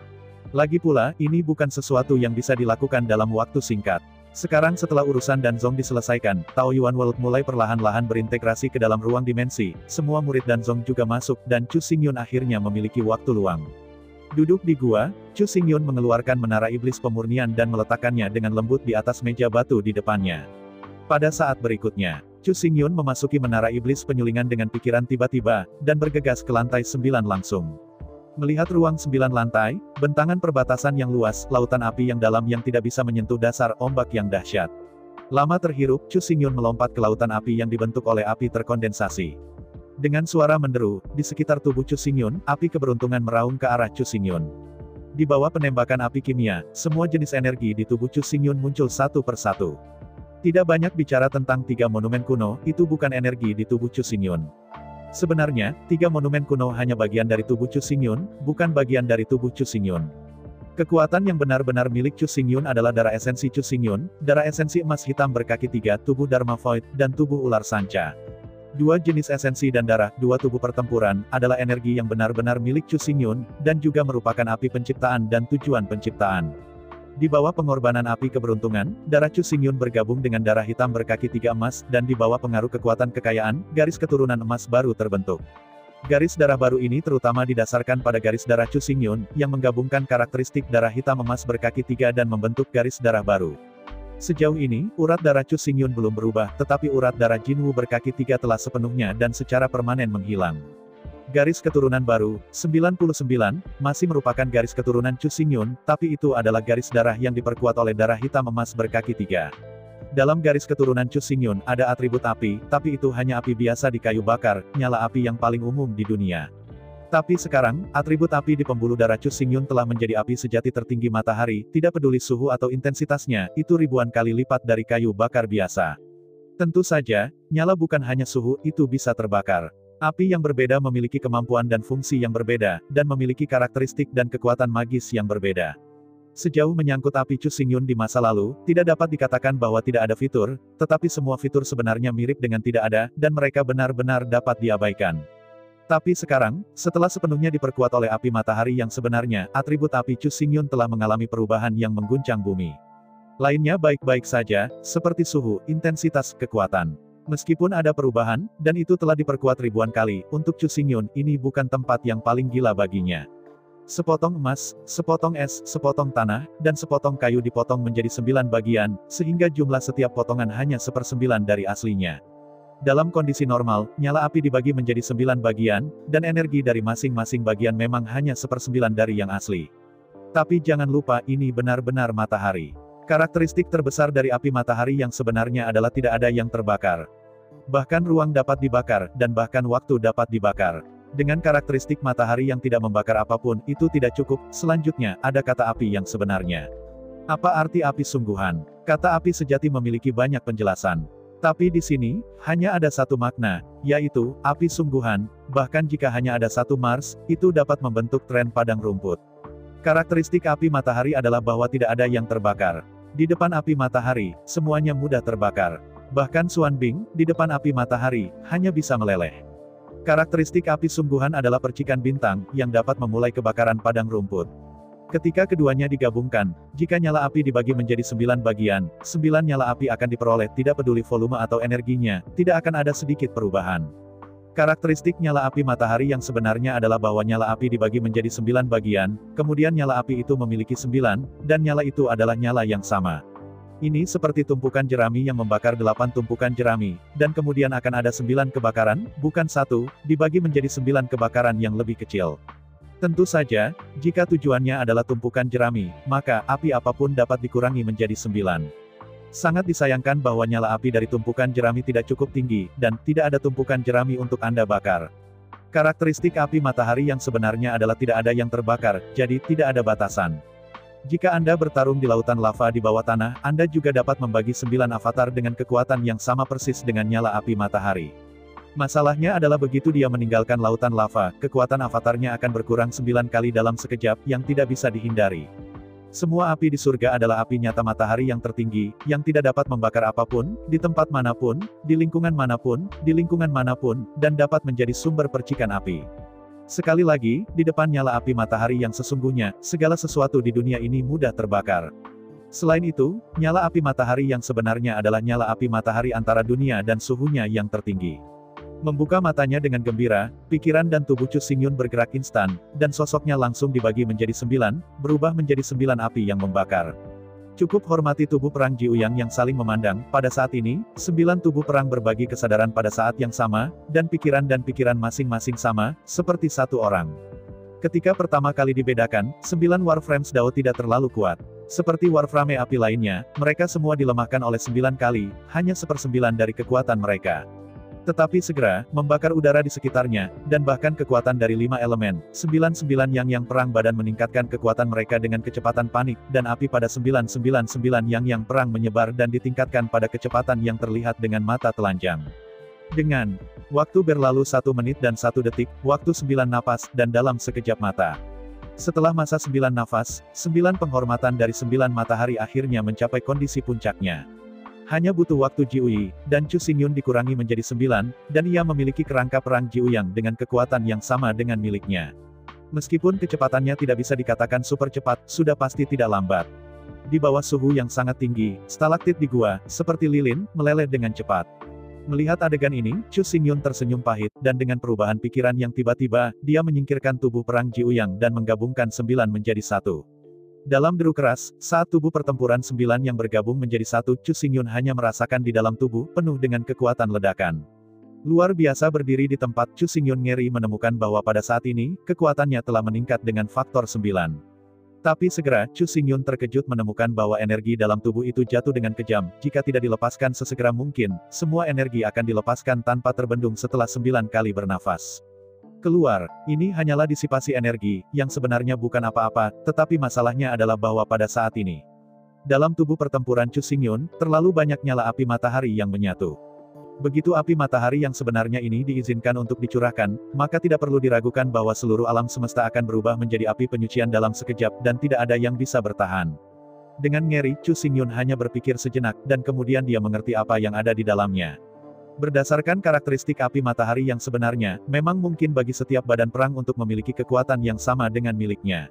Lagi pula, ini bukan sesuatu yang bisa dilakukan dalam waktu singkat. Sekarang setelah urusan Danzong diselesaikan, Taoyuan World mulai perlahan-lahan berintegrasi ke dalam ruang dimensi, semua murid Danzong juga masuk, dan Chu Xingyun akhirnya memiliki waktu luang. Duduk di gua, Chu Xingyun mengeluarkan menara iblis pemurnian dan meletakkannya dengan lembut di atas meja batu di depannya. Pada saat berikutnya, Chu Xingyun memasuki menara iblis penyulingan dengan pikiran tiba-tiba, dan bergegas ke lantai 9 langsung. Melihat ruang 9 lantai, bentangan perbatasan yang luas, lautan api yang dalam yang tidak bisa menyentuh dasar ombak yang dahsyat. Lama terhirup, Chu Xingyun melompat ke lautan api yang dibentuk oleh api terkondensasi. Dengan suara menderu, di sekitar tubuh Chu Xingyun, api keberuntungan meraung ke arah Chu Xingyun. Di bawah penembakan api kimia, semua jenis energi di tubuh Chu Xingyun muncul satu persatu. Tidak banyak bicara tentang 3 monumen kuno, itu bukan energi di tubuh Chu Xingyun. Sebenarnya, 3 monumen kuno hanya bagian dari tubuh Chu Xingyun, bukan bagian dari tubuh Chu Xingyun. Kekuatan yang benar-benar milik Chu Xingyun adalah darah esensi Chu Xingyun, darah esensi emas hitam berkaki 3, tubuh Dharma Void, dan tubuh ular sanca. 2 jenis esensi dan darah, 2 tubuh pertempuran, adalah energi yang benar-benar milik Chu Xingyun, dan juga merupakan api penciptaan dan tujuan penciptaan. Di bawah pengorbanan api keberuntungan, darah Chu Xingyun bergabung dengan darah hitam berkaki 3 emas, dan di bawah pengaruh kekuatan kekayaan, garis keturunan emas baru terbentuk. Garis darah baru ini terutama didasarkan pada garis darah Chu Xingyun, yang menggabungkan karakteristik darah hitam emas berkaki 3 dan membentuk garis darah baru. Sejauh ini, urat darah Chu Xingyun belum berubah, tetapi urat darah Jinwu berkaki 3 telah sepenuhnya dan secara permanen menghilang. Garis keturunan baru, 99, masih merupakan garis keturunan Chu Xingyun, tapi itu adalah garis darah yang diperkuat oleh darah hitam emas berkaki 3. Dalam garis keturunan Chu Xingyun ada atribut api, tapi itu hanya api biasa di kayu bakar, nyala api yang paling umum di dunia. Tapi sekarang, atribut api di pembuluh darah Chu Xingyun telah menjadi api sejati tertinggi matahari, tidak peduli suhu atau intensitasnya, itu ribuan kali lipat dari kayu bakar biasa. Tentu saja, nyala bukan hanya suhu, itu bisa terbakar. Api yang berbeda memiliki kemampuan dan fungsi yang berbeda, dan memiliki karakteristik dan kekuatan magis yang berbeda. Sejauh menyangkut api Chu Xingyun di masa lalu, tidak dapat dikatakan bahwa tidak ada fitur, tetapi semua fitur sebenarnya mirip dengan tidak ada, dan mereka benar-benar dapat diabaikan. Tapi sekarang, setelah sepenuhnya diperkuat oleh api matahari yang sebenarnya, atribut api Chu Xingyun telah mengalami perubahan yang mengguncang bumi. Lainnya baik-baik saja, seperti suhu, intensitas, kekuatan. Meskipun ada perubahan, dan itu telah diperkuat ribuan kali, untuk Chu Xingyun, ini bukan tempat yang paling gila baginya. Sepotong emas, sepotong es, sepotong tanah, dan sepotong kayu dipotong menjadi 9 bagian, sehingga jumlah setiap potongan hanya 1/9 dari aslinya. Dalam kondisi normal, nyala api dibagi menjadi 9 bagian, dan energi dari masing-masing bagian memang hanya 1/9 dari yang asli. Tapi jangan lupa, ini benar-benar matahari. Karakteristik terbesar dari api matahari yang sebenarnya adalah tidak ada yang terbakar. Bahkan ruang dapat dibakar, dan bahkan waktu dapat dibakar. Dengan karakteristik matahari yang tidak membakar apapun, itu tidak cukup. Selanjutnya, ada kata api yang sebenarnya. Apa arti api sungguhan? Kata api sejati memiliki banyak penjelasan. Tapi di sini, hanya ada satu makna, yaitu, api sungguhan. Bahkan jika hanya ada satu Mars, itu dapat membentuk tren padang rumput. Karakteristik api matahari adalah bahwa tidak ada yang terbakar. Di depan api matahari, semuanya mudah terbakar. Bahkan Xuan Bing, di depan api matahari, hanya bisa meleleh. Karakteristik api sungguhan adalah percikan bintang, yang dapat memulai kebakaran padang rumput. Ketika keduanya digabungkan, jika nyala api dibagi menjadi 9 bagian, 9 nyala api akan diperoleh tidak peduli volume atau energinya, tidak akan ada sedikit perubahan. Karakteristik nyala api matahari yang sebenarnya adalah bahwa nyala api dibagi menjadi 9 bagian, kemudian nyala api itu memiliki 9, dan nyala itu adalah nyala yang sama. Ini seperti tumpukan jerami yang membakar 8 tumpukan jerami, dan kemudian akan ada 9 kebakaran, bukan 1, dibagi menjadi 9 kebakaran yang lebih kecil. Tentu saja, jika tujuannya adalah tumpukan jerami, maka api apapun dapat dikurangi menjadi 9. Sangat disayangkan bahwa nyala api dari tumpukan jerami tidak cukup tinggi, dan tidak ada tumpukan jerami untuk Anda bakar. Karakteristik api matahari yang sebenarnya adalah tidak ada yang terbakar, jadi tidak ada batasan. Jika Anda bertarung di lautan lava di bawah tanah, Anda juga dapat membagi 9 avatar dengan kekuatan yang sama persis dengan nyala api matahari. Masalahnya adalah begitu dia meninggalkan lautan lava, kekuatan avatarnya akan berkurang 9 kali dalam sekejap, yang tidak bisa dihindari. Semua api di surga adalah api nyata matahari yang tertinggi, yang tidak dapat membakar apapun, di tempat manapun, di lingkungan manapun, dan dapat menjadi sumber percikan api. Sekali lagi, di depan nyala api matahari yang sesungguhnya, segala sesuatu di dunia ini mudah terbakar. Selain itu, nyala api matahari yang sebenarnya adalah nyala api matahari antara dunia dan suhunya yang tertinggi. Membuka matanya dengan gembira, pikiran dan tubuh Chu Xingyun bergerak instan, dan sosoknya langsung dibagi menjadi 9, berubah menjadi 9 api yang membakar. Cukup hormati tubuh perang Jiuyang yang saling memandang. Pada saat ini, 9 tubuh perang berbagi kesadaran pada saat yang sama, dan pikiran masing-masing sama, seperti satu orang. Ketika pertama kali dibedakan, 9 Warframes Dao tidak terlalu kuat. Seperti Warframe api lainnya, mereka semua dilemahkan oleh 9 kali, hanya 1/9 dari kekuatan mereka. Tetapi segera, membakar udara di sekitarnya, dan bahkan kekuatan dari 5 elemen, 9 yang perang badan meningkatkan kekuatan mereka dengan kecepatan panik, dan api pada 9 yang perang menyebar dan ditingkatkan pada kecepatan yang terlihat dengan mata telanjang. Dengan waktu berlalu 1 menit dan 1 detik, waktu 9 napas, dan dalam sekejap mata. Setelah masa 9 nafas, 9 penghormatan dari 9 matahari akhirnya mencapai kondisi puncaknya. Hanya butuh waktu Jiuyi, dan Chu Xingyun dikurangi menjadi 9, dan ia memiliki kerangka perang Jiuyang dengan kekuatan yang sama dengan miliknya. Meskipun kecepatannya tidak bisa dikatakan super cepat, sudah pasti tidak lambat. Di bawah suhu yang sangat tinggi, stalaktit di gua, seperti lilin, meleleh dengan cepat. Melihat adegan ini, Chu Xingyun tersenyum pahit, dan dengan perubahan pikiran yang tiba-tiba, dia menyingkirkan tubuh perang Jiuyang dan menggabungkan 9 menjadi 1. Dalam deru keras, saat tubuh pertempuran 9 yang bergabung menjadi 1, Chu Xingyun hanya merasakan di dalam tubuh, penuh dengan kekuatan ledakan. Luar biasa berdiri di tempat, Chu Xingyun ngeri menemukan bahwa pada saat ini, kekuatannya telah meningkat dengan faktor 9. Tapi segera, Chu Xingyun terkejut menemukan bahwa energi dalam tubuh itu jatuh dengan kejam. Jika tidak dilepaskan sesegera mungkin, semua energi akan dilepaskan tanpa terbendung setelah 9 kali bernafas. Keluar, ini hanyalah disipasi energi, yang sebenarnya bukan apa-apa, tetapi masalahnya adalah bahwa pada saat ini, dalam tubuh pertempuran Chu Xingyun, terlalu banyak nyala api matahari yang menyatu. Begitu api matahari yang sebenarnya ini diizinkan untuk dicurahkan, maka tidak perlu diragukan bahwa seluruh alam semesta akan berubah menjadi api penyucian dalam sekejap, dan tidak ada yang bisa bertahan. Dengan ngeri, Chu Xingyun hanya berpikir sejenak, dan kemudian dia mengerti apa yang ada di dalamnya. Berdasarkan karakteristik api matahari yang sebenarnya, memang mungkin bagi setiap badan perang untuk memiliki kekuatan yang sama dengan miliknya.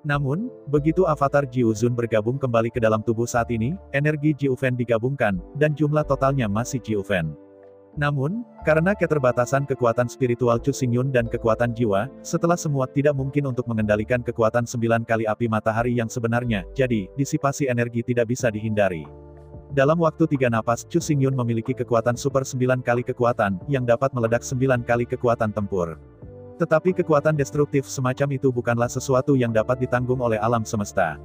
Namun, begitu avatar Jiu Zun bergabung kembali ke dalam tubuh saat ini, energi Jiu Fen digabungkan, dan jumlah totalnya masih Jiu Fen. Namun, karena keterbatasan kekuatan spiritual Chu Xingyun dan kekuatan jiwa, setelah semua tidak mungkin untuk mengendalikan kekuatan 9 kali api matahari yang sebenarnya, jadi, disipasi energi tidak bisa dihindari. Dalam waktu 3 napas, Chu Xingyun memiliki kekuatan super 9 kali kekuatan, yang dapat meledak 9 kali kekuatan tempur. Tetapi kekuatan destruktif semacam itu bukanlah sesuatu yang dapat ditanggung oleh alam semesta.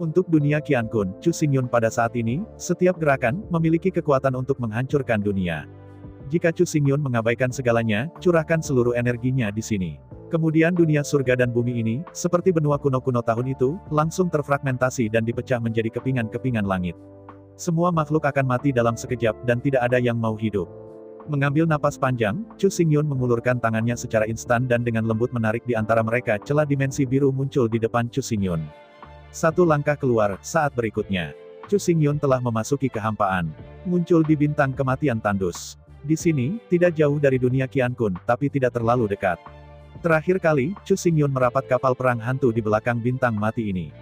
Untuk dunia Qiankun, Chu Xingyun pada saat ini, setiap gerakan, memiliki kekuatan untuk menghancurkan dunia. Jika Chu Xingyun mengabaikan segalanya, curahkan seluruh energinya di sini. Kemudian dunia surga dan bumi ini, seperti benua kuno-kuno tahun itu, langsung terfragmentasi dan dipecah menjadi kepingan-kepingan langit. Semua makhluk akan mati dalam sekejap, dan tidak ada yang mau hidup. Mengambil napas panjang, Chu Xingyun mengulurkan tangannya secara instan dan dengan lembut menarik di antara mereka. Celah dimensi biru muncul di depan Chu Xingyun. 1 langkah keluar, saat berikutnya, Chu Xingyun telah memasuki kehampaan. Muncul di bintang kematian tandus. Di sini, tidak jauh dari dunia Qiankun, tapi tidak terlalu dekat. Terakhir kali, Chu Xingyun merapat kapal perang hantu di belakang bintang mati ini.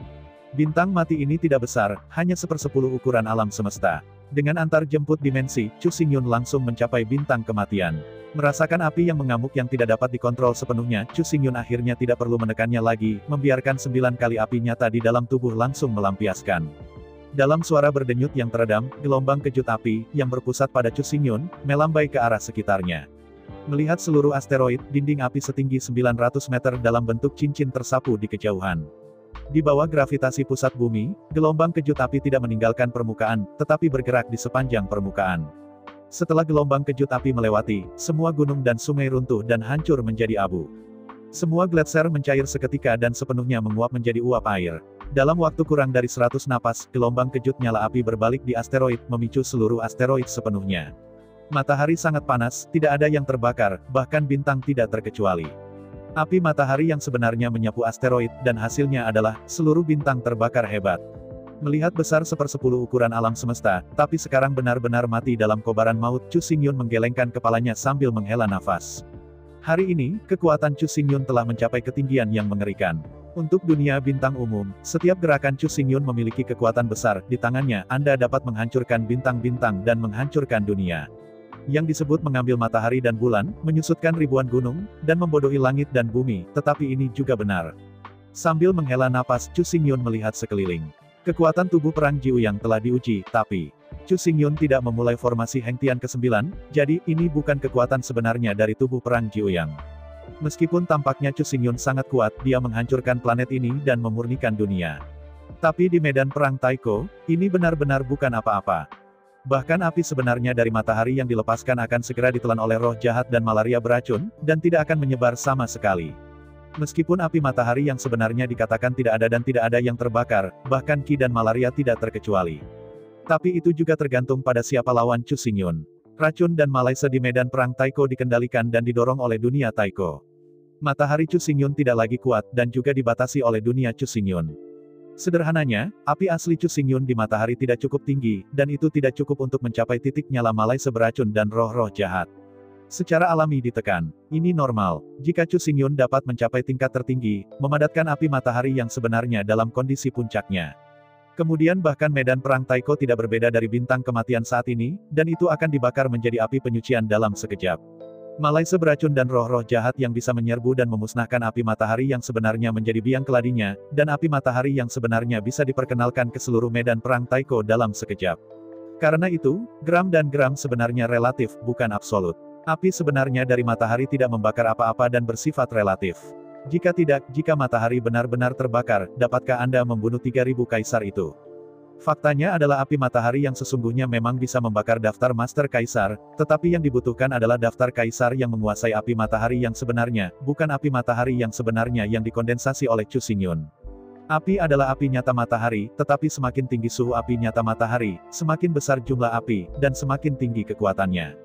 Bintang mati ini tidak besar, hanya 1/10 ukuran alam semesta. Dengan antar jemput dimensi, Chu Xingyun langsung mencapai bintang kematian. Merasakan api yang mengamuk yang tidak dapat dikontrol sepenuhnya, Chu Xingyun akhirnya tidak perlu menekannya lagi, membiarkan 9 kali api nyata di dalam tubuh langsung melampiaskan. Dalam suara berdenyut yang teredam, gelombang kejut api, yang berpusat pada Chu Xingyun, melambai ke arah sekitarnya. Melihat seluruh asteroid, dinding api setinggi 900 meter dalam bentuk cincin tersapu di kejauhan. Di bawah gravitasi pusat bumi, gelombang kejut api tidak meninggalkan permukaan, tetapi bergerak di sepanjang permukaan. Setelah gelombang kejut api melewati, semua gunung dan sungai runtuh dan hancur menjadi abu. Semua gletser mencair seketika dan sepenuhnya menguap menjadi uap air. Dalam waktu kurang dari 100 napas, gelombang kejut nyala api berbalik di asteroid, memicu seluruh asteroid sepenuhnya. Matahari sangat panas, tidak ada yang terbakar, bahkan bintang tidak terkecuali. Api matahari yang sebenarnya menyapu asteroid, dan hasilnya adalah, seluruh bintang terbakar hebat. Melihat besar 1/10 ukuran alam semesta, tapi sekarang benar-benar mati dalam kobaran maut, Chu Xingyun menggelengkan kepalanya sambil menghela nafas. Hari ini, kekuatan Chu Xingyun telah mencapai ketinggian yang mengerikan. Untuk dunia bintang umum, setiap gerakan Chu Xingyun memiliki kekuatan besar. Di tangannya, Anda dapat menghancurkan bintang-bintang dan menghancurkan dunia. yang disebut mengambil matahari dan bulan, menyusutkan ribuan gunung, dan membodohi langit dan bumi, tetapi ini juga benar. Sambil menghela napas, Chu Xingyun melihat sekeliling. Kekuatan tubuh perang Jiuyang telah diuji, tapi Chu Xingyun tidak memulai formasi Hengtian ke-9, jadi ini bukan kekuatan sebenarnya dari tubuh perang Jiuyang. Meskipun tampaknya Chu Xingyun sangat kuat, dia menghancurkan planet ini dan memurnikan dunia. Tapi di medan perang Taiko, ini benar-benar bukan apa-apa. Bahkan api sebenarnya dari matahari yang dilepaskan akan segera ditelan oleh roh jahat dan malaria beracun, dan tidak akan menyebar sama sekali. Meskipun api matahari yang sebenarnya dikatakan tidak ada dan tidak ada yang terbakar, bahkan Qi dan malaria tidak terkecuali. Tapi itu juga tergantung pada siapa lawan Chu Xingyun. Racun dan malaise di medan perang Taiko dikendalikan dan didorong oleh dunia Taiko. Matahari Chu Xingyun tidak lagi kuat dan juga dibatasi oleh dunia Chu Xingyun. Sederhananya, api asli Chu Xingyun di matahari tidak cukup tinggi, dan itu tidak cukup untuk mencapai titik nyala malaise beracun dan roh-roh jahat. Secara alami ditekan. Ini normal. Jika Chu Xingyun dapat mencapai tingkat tertinggi, memadatkan api matahari yang sebenarnya dalam kondisi puncaknya. Kemudian bahkan medan perang Taiko tidak berbeda dari bintang kematian saat ini, dan itu akan dibakar menjadi api penyucian dalam sekejap. Malaise beracun dan roh-roh jahat yang bisa menyerbu dan memusnahkan api matahari yang sebenarnya menjadi biang keladinya, dan api matahari yang sebenarnya bisa diperkenalkan ke seluruh medan perang Taiko dalam sekejap. Karena itu, gram dan gram sebenarnya relatif, bukan absolut. Api sebenarnya dari matahari tidak membakar apa-apa dan bersifat relatif. Jika tidak, jika matahari benar-benar terbakar, dapatkah Anda membunuh 3000 kaisar itu? Faktanya adalah api matahari yang sesungguhnya memang bisa membakar daftar Master Kaisar, tetapi yang dibutuhkan adalah daftar Kaisar yang menguasai api matahari yang sebenarnya, bukan api matahari yang sebenarnya yang dikondensasi oleh Chu Xingyun. Api adalah api nyata matahari, tetapi semakin tinggi suhu api nyata matahari, semakin besar jumlah api, dan semakin tinggi kekuatannya.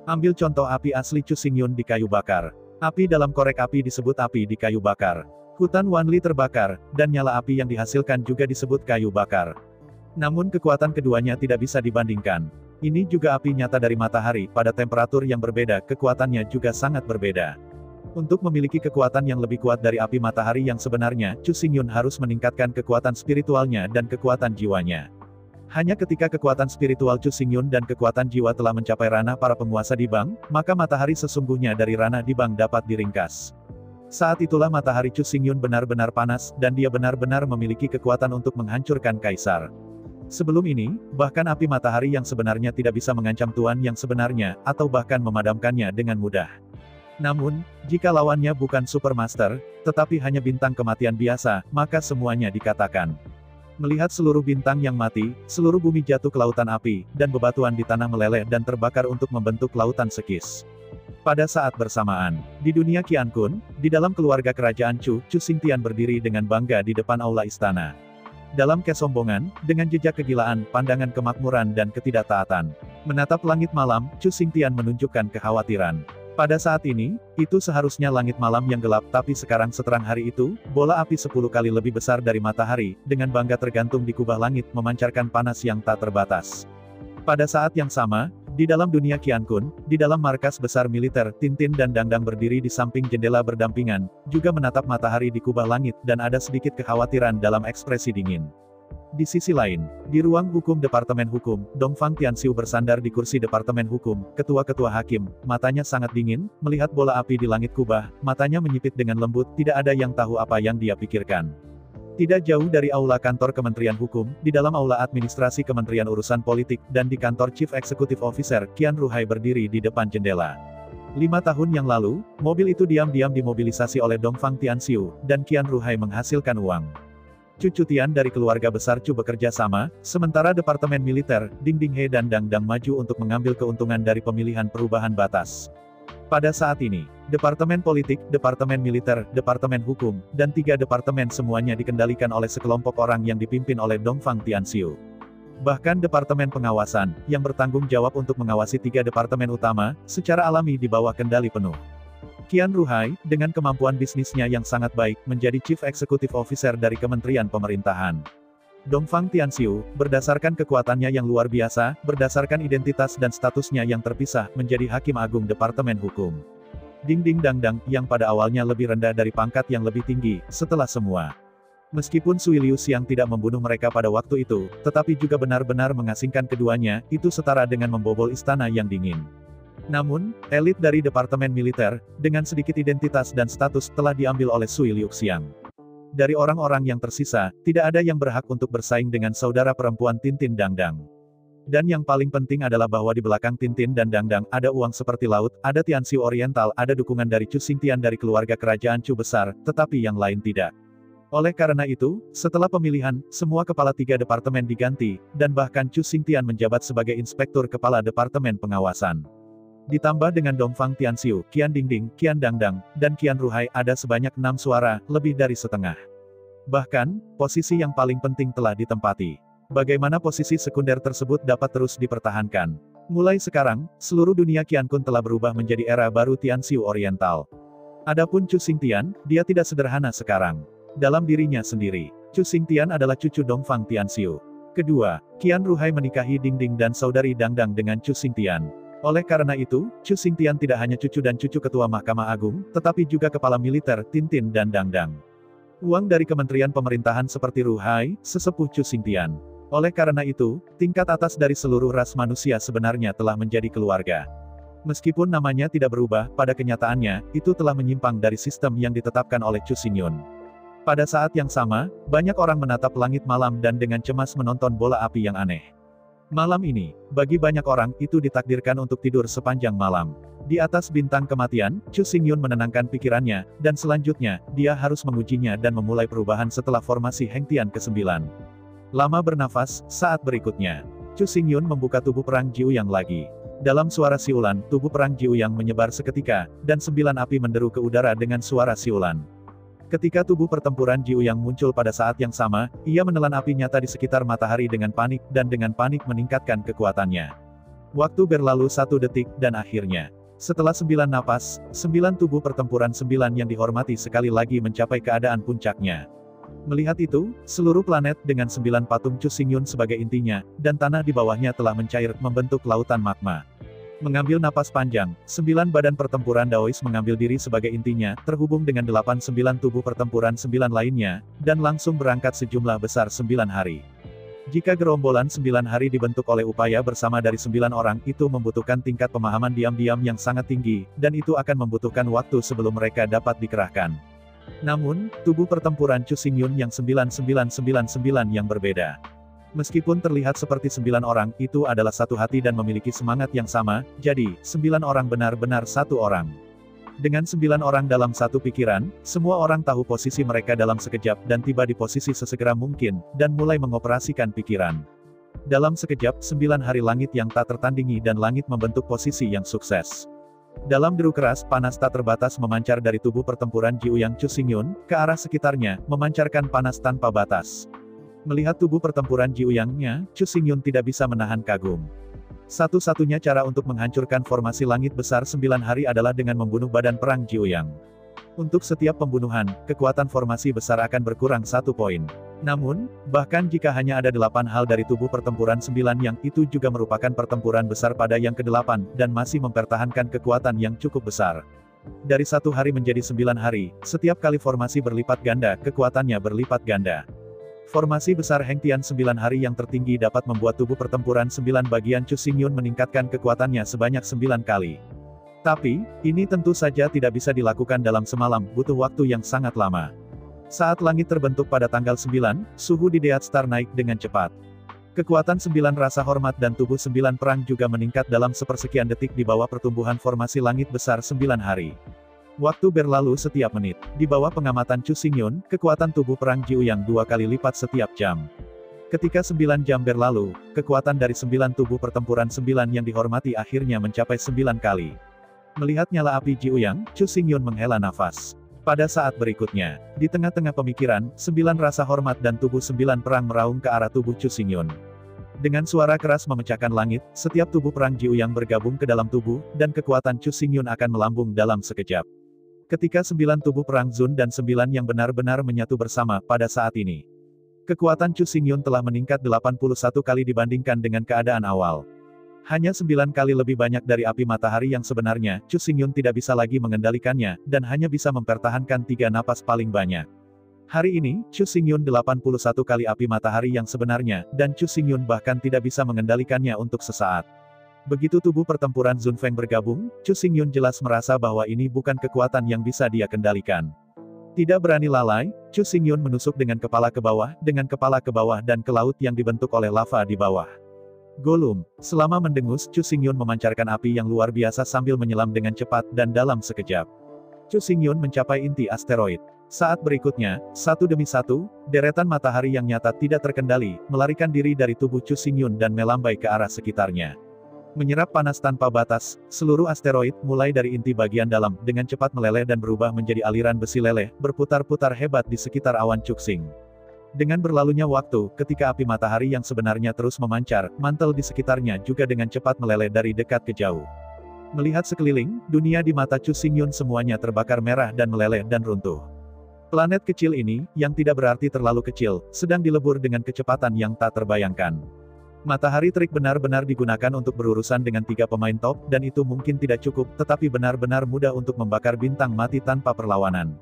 Ambil contoh api asli Chu Xingyun di kayu bakar. Api dalam korek api disebut api di kayu bakar. Hutan Wanli terbakar, dan nyala api yang dihasilkan juga disebut kayu bakar. Namun kekuatan keduanya tidak bisa dibandingkan. Ini juga api nyata dari matahari, pada temperatur yang berbeda, kekuatannya juga sangat berbeda. Untuk memiliki kekuatan yang lebih kuat dari api matahari yang sebenarnya, Chu Xingyun harus meningkatkan kekuatan spiritualnya dan kekuatan jiwanya. Hanya ketika kekuatan spiritual Chu Xingyun dan kekuatan jiwa telah mencapai ranah para penguasa Dibang, maka matahari sesungguhnya dari ranah Dibang dapat diringkas. Saat itulah matahari Chu Xingyun benar-benar panas, dan dia benar-benar memiliki kekuatan untuk menghancurkan kaisar. Sebelum ini, bahkan api matahari yang sebenarnya tidak bisa mengancam tuan yang sebenarnya, atau bahkan memadamkannya dengan mudah. Namun, jika lawannya bukan Supermaster, tetapi hanya bintang kematian biasa, maka semuanya dikatakan. Melihat seluruh bintang yang mati, seluruh bumi jatuh ke lautan api, dan bebatuan di tanah meleleh dan terbakar untuk membentuk lautan sekis. Pada saat bersamaan, di dunia Qiankun, di dalam keluarga kerajaan Chu Xingtian berdiri dengan bangga di depan aula istana. Dalam kesombongan, dengan jejak kegilaan, pandangan kemakmuran dan ketidaktaatan. Menatap langit malam, Chu Xingtian menunjukkan kekhawatiran. Pada saat ini, itu seharusnya langit malam yang gelap, tapi sekarang seterang hari itu, bola api 10 kali lebih besar dari matahari, dengan bangga tergantung di kubah langit, memancarkan panas yang tak terbatas. Pada saat yang sama, di dalam dunia Qiankun, di dalam markas besar militer, Tintin dan Dangdang berdiri di samping jendela berdampingan, juga menatap matahari di kubah langit, dan ada sedikit kekhawatiran dalam ekspresi dingin. Di sisi lain, di ruang hukum Departemen Hukum, Dongfang Tianxiu bersandar di kursi Departemen Hukum, ketua-ketua hakim, matanya sangat dingin, melihat bola api di langit kubah, matanya menyipit dengan lembut, tidak ada yang tahu apa yang dia pikirkan. Tidak jauh dari aula kantor Kementerian Hukum, di dalam aula administrasi Kementerian Urusan Politik, dan di kantor Chief Executive Officer, Qian Ruhai berdiri di depan jendela. 5 tahun yang lalu, mobil itu diam-diam dimobilisasi oleh Dongfang Tianxiu, dan Qian Ruhai menghasilkan uang. Cucu Tian dari keluarga besar Chu bekerja sama, sementara Departemen Militer, Ding Ding He dan Dang Dang maju untuk mengambil keuntungan dari pemilihan perubahan batas. Pada saat ini, Departemen Politik, Departemen Militer, Departemen Hukum, dan 3 departemen semuanya dikendalikan oleh sekelompok orang yang dipimpin oleh Dongfang Tianxiu. Bahkan Departemen Pengawasan, yang bertanggung jawab untuk mengawasi 3 departemen utama, secara alami di bawah kendali penuh. Qian Ruhai, dengan kemampuan bisnisnya yang sangat baik, menjadi Chief Executive Officer dari Kementerian Pemerintahan. Dongfang Tianxiu, berdasarkan kekuatannya yang luar biasa, berdasarkan identitas dan statusnya yang terpisah, menjadi Hakim Agung Departemen Hukum. Ding Ding Dang Dang, yang pada awalnya lebih rendah dari pangkat yang lebih tinggi, setelah semua. Meskipun Sui Liu Xiang tidak membunuh mereka pada waktu itu, tetapi juga benar-benar mengasingkan keduanya, itu setara dengan membobol istana yang dingin. Namun, elit dari Departemen Militer, dengan sedikit identitas dan status telah diambil oleh Sui Liuxiang. Dari orang-orang yang tersisa, tidak ada yang berhak untuk bersaing dengan saudara perempuan Tintin Dangdang. Dan yang paling penting adalah bahwa di belakang Tintin dan Dangdang ada uang seperti laut, ada Tianxiu Oriental, ada dukungan dari Chu Xingtian dari keluarga kerajaan Chu besar, tetapi yang lain tidak. Oleh karena itu, setelah pemilihan, semua kepala 3 departemen diganti, dan bahkan Chu Xingtian menjabat sebagai inspektur kepala departemen pengawasan. Ditambah dengan Dongfang Tianxiu, Qian Dingding, Qian Dangdang, dan Qian Ruhai ada sebanyak 6 suara, lebih dari setengah. Bahkan, posisi yang paling penting telah ditempati. Bagaimana posisi sekunder tersebut dapat terus dipertahankan? Mulai sekarang, seluruh dunia Qiankun telah berubah menjadi era baru Tianxiu Oriental. Adapun Chu Xingtian, dia tidak sederhana sekarang. Dalam dirinya sendiri, Chu Xingtian adalah cucu Dongfang Tianxiu. Kedua, Qian Ruhai menikahi Dingding dan saudari Dangdang dengan Chu Xingtian. Oleh karena itu, Chu Xingtian tidak hanya cucu dan cucu ketua Mahkamah Agung, tetapi juga kepala militer Tintin dan Dangdang. Uang dari kementerian pemerintahan seperti Ruhai, sesepuh Chu Xingtian. Oleh karena itu, tingkat atas dari seluruh ras manusia sebenarnya telah menjadi keluarga. Meskipun namanya tidak berubah, pada kenyataannya, itu telah menyimpang dari sistem yang ditetapkan oleh Chu Xingyun. Pada saat yang sama, banyak orang menatap langit malam dan dengan cemas menonton bola api yang aneh. Malam ini, bagi banyak orang, itu ditakdirkan untuk tidur sepanjang malam. Di atas bintang kematian, Chu Xingyun menenangkan pikirannya, dan selanjutnya, dia harus mengujinya dan memulai perubahan setelah formasi Hengtian ke-9. Lama bernafas, saat berikutnya, Chu Xingyun membuka tubuh perang Jiuyang lagi. Dalam suara siulan, tubuh perang Jiuyang menyebar seketika, dan 9 api menderu ke udara dengan suara siulan. Ketika tubuh pertempuran Jiuyang muncul pada saat yang sama, ia menelan api nyata di sekitar matahari dengan panik, dan dengan panik meningkatkan kekuatannya. Waktu berlalu 1 detik, dan akhirnya, setelah 9 napas, 9 tubuh pertempuran 9 yang dihormati sekali lagi mencapai keadaan puncaknya. Melihat itu, seluruh planet dengan 9 patung Chu Xingyun sebagai intinya, dan tanah di bawahnya telah mencair, membentuk lautan magma. Mengambil napas panjang, 9 badan pertempuran Daois mengambil diri sebagai intinya, terhubung dengan 8-9 tubuh pertempuran 9 lainnya, dan langsung berangkat sejumlah besar 9 hari. Jika gerombolan 9 hari dibentuk oleh upaya bersama dari 9 orang, itu membutuhkan tingkat pemahaman diam-diam yang sangat tinggi, dan itu akan membutuhkan waktu sebelum mereka dapat dikerahkan. Namun, tubuh pertempuran Chu Xingyun yang 9999 yang berbeda. Meskipun terlihat seperti 9 orang, itu adalah satu hati dan memiliki semangat yang sama, jadi, 9 orang benar-benar satu orang. Dengan 9 orang dalam satu pikiran, semua orang tahu posisi mereka dalam sekejap dan tiba di posisi sesegera mungkin, dan mulai mengoperasikan pikiran. Dalam sekejap, 9 hari langit yang tak tertandingi dan langit membentuk posisi yang sukses. Dalam deru keras, panas tak terbatas memancar dari tubuh pertempuran Jiuyang Chu Xingyun, ke arah sekitarnya, memancarkan panas tanpa batas. Melihat tubuh pertempuran Jiuyangnya, Chu Xingyun tidak bisa menahan kagum. Satu-satunya cara untuk menghancurkan formasi langit besar 9 hari adalah dengan membunuh badan perang Jiuyang. Untuk setiap pembunuhan, kekuatan formasi besar akan berkurang 1 poin. Namun, bahkan jika hanya ada 8 hal dari tubuh pertempuran 9 yang itu juga merupakan pertempuran besar pada yang ke-8, dan masih mempertahankan kekuatan yang cukup besar. Dari 1 hari menjadi 9 hari, setiap kali formasi berlipat ganda, kekuatannya berlipat ganda. Formasi besar Hengtian 9 hari yang tertinggi dapat membuat tubuh pertempuran 9 bagian Chu Xingyun meningkatkan kekuatannya sebanyak 9 kali. Tapi, ini tentu saja tidak bisa dilakukan dalam semalam, butuh waktu yang sangat lama. Saat langit terbentuk pada tanggal 9, suhu di Death Star naik dengan cepat. Kekuatan 9 rasa hormat dan tubuh 9 perang juga meningkat dalam sepersekian detik di bawah pertumbuhan formasi langit besar 9 hari. Waktu berlalu setiap menit. Di bawah pengamatan Chu Xingyun, kekuatan tubuh perang Jiuyang 2 kali lipat setiap jam. Ketika 9 jam berlalu, kekuatan dari 9 tubuh pertempuran 9 yang dihormati akhirnya mencapai 9 kali. Melihat nyala api Jiuyang, Chu Xingyun menghela nafas. Pada saat berikutnya, di tengah-tengah pemikiran, 9 rasa hormat dan tubuh 9 perang meraung ke arah tubuh Chu Xingyun. Dengan suara keras memecahkan langit, setiap tubuh perang Jiuyang bergabung ke dalam tubuh, dan kekuatan Chu Xingyun akan melambung dalam sekejap. Ketika 9 tubuh perang Zun dan 9 yang benar-benar menyatu bersama, pada saat ini, kekuatan Chu Xingyun telah meningkat 81 kali dibandingkan dengan keadaan awal. Hanya 9 kali lebih banyak dari api matahari yang sebenarnya, Chu Xingyun tidak bisa lagi mengendalikannya, dan hanya bisa mempertahankan 3 napas paling banyak. Hari ini, Chu Xingyun 81 kali api matahari yang sebenarnya, dan Chu Xingyun bahkan tidak bisa mengendalikannya untuk sesaat. Begitu tubuh pertempuran Zunfeng bergabung, Chu Xingyun jelas merasa bahwa ini bukan kekuatan yang bisa dia kendalikan. Tidak berani lalai, Chu Xingyun menusuk dengan kepala ke bawah dan ke laut yang dibentuk oleh lava di bawah. Golum, selama mendengus, Chu Xingyun memancarkan api yang luar biasa sambil menyelam dengan cepat dan dalam sekejap. Chu Xingyun mencapai inti asteroid. Saat berikutnya, satu demi satu, deretan matahari yang nyata tidak terkendali, melarikan diri dari tubuh Chu Xingyun dan melambai ke arah sekitarnya. Menyerap panas tanpa batas, seluruh asteroid, mulai dari inti bagian dalam, dengan cepat meleleh dan berubah menjadi aliran besi leleh, berputar-putar hebat di sekitar awan Cuxing. Dengan berlalunya waktu, ketika api matahari yang sebenarnya terus memancar, mantel di sekitarnya juga dengan cepat meleleh dari dekat ke jauh. Melihat sekeliling, dunia di mata Chu Xingyun semuanya terbakar merah dan meleleh dan runtuh. Planet kecil ini, yang tidak berarti terlalu kecil, sedang dilebur dengan kecepatan yang tak terbayangkan. Matahari terik benar-benar digunakan untuk berurusan dengan 3 pemain top, dan itu mungkin tidak cukup, tetapi benar-benar mudah untuk membakar bintang mati tanpa perlawanan.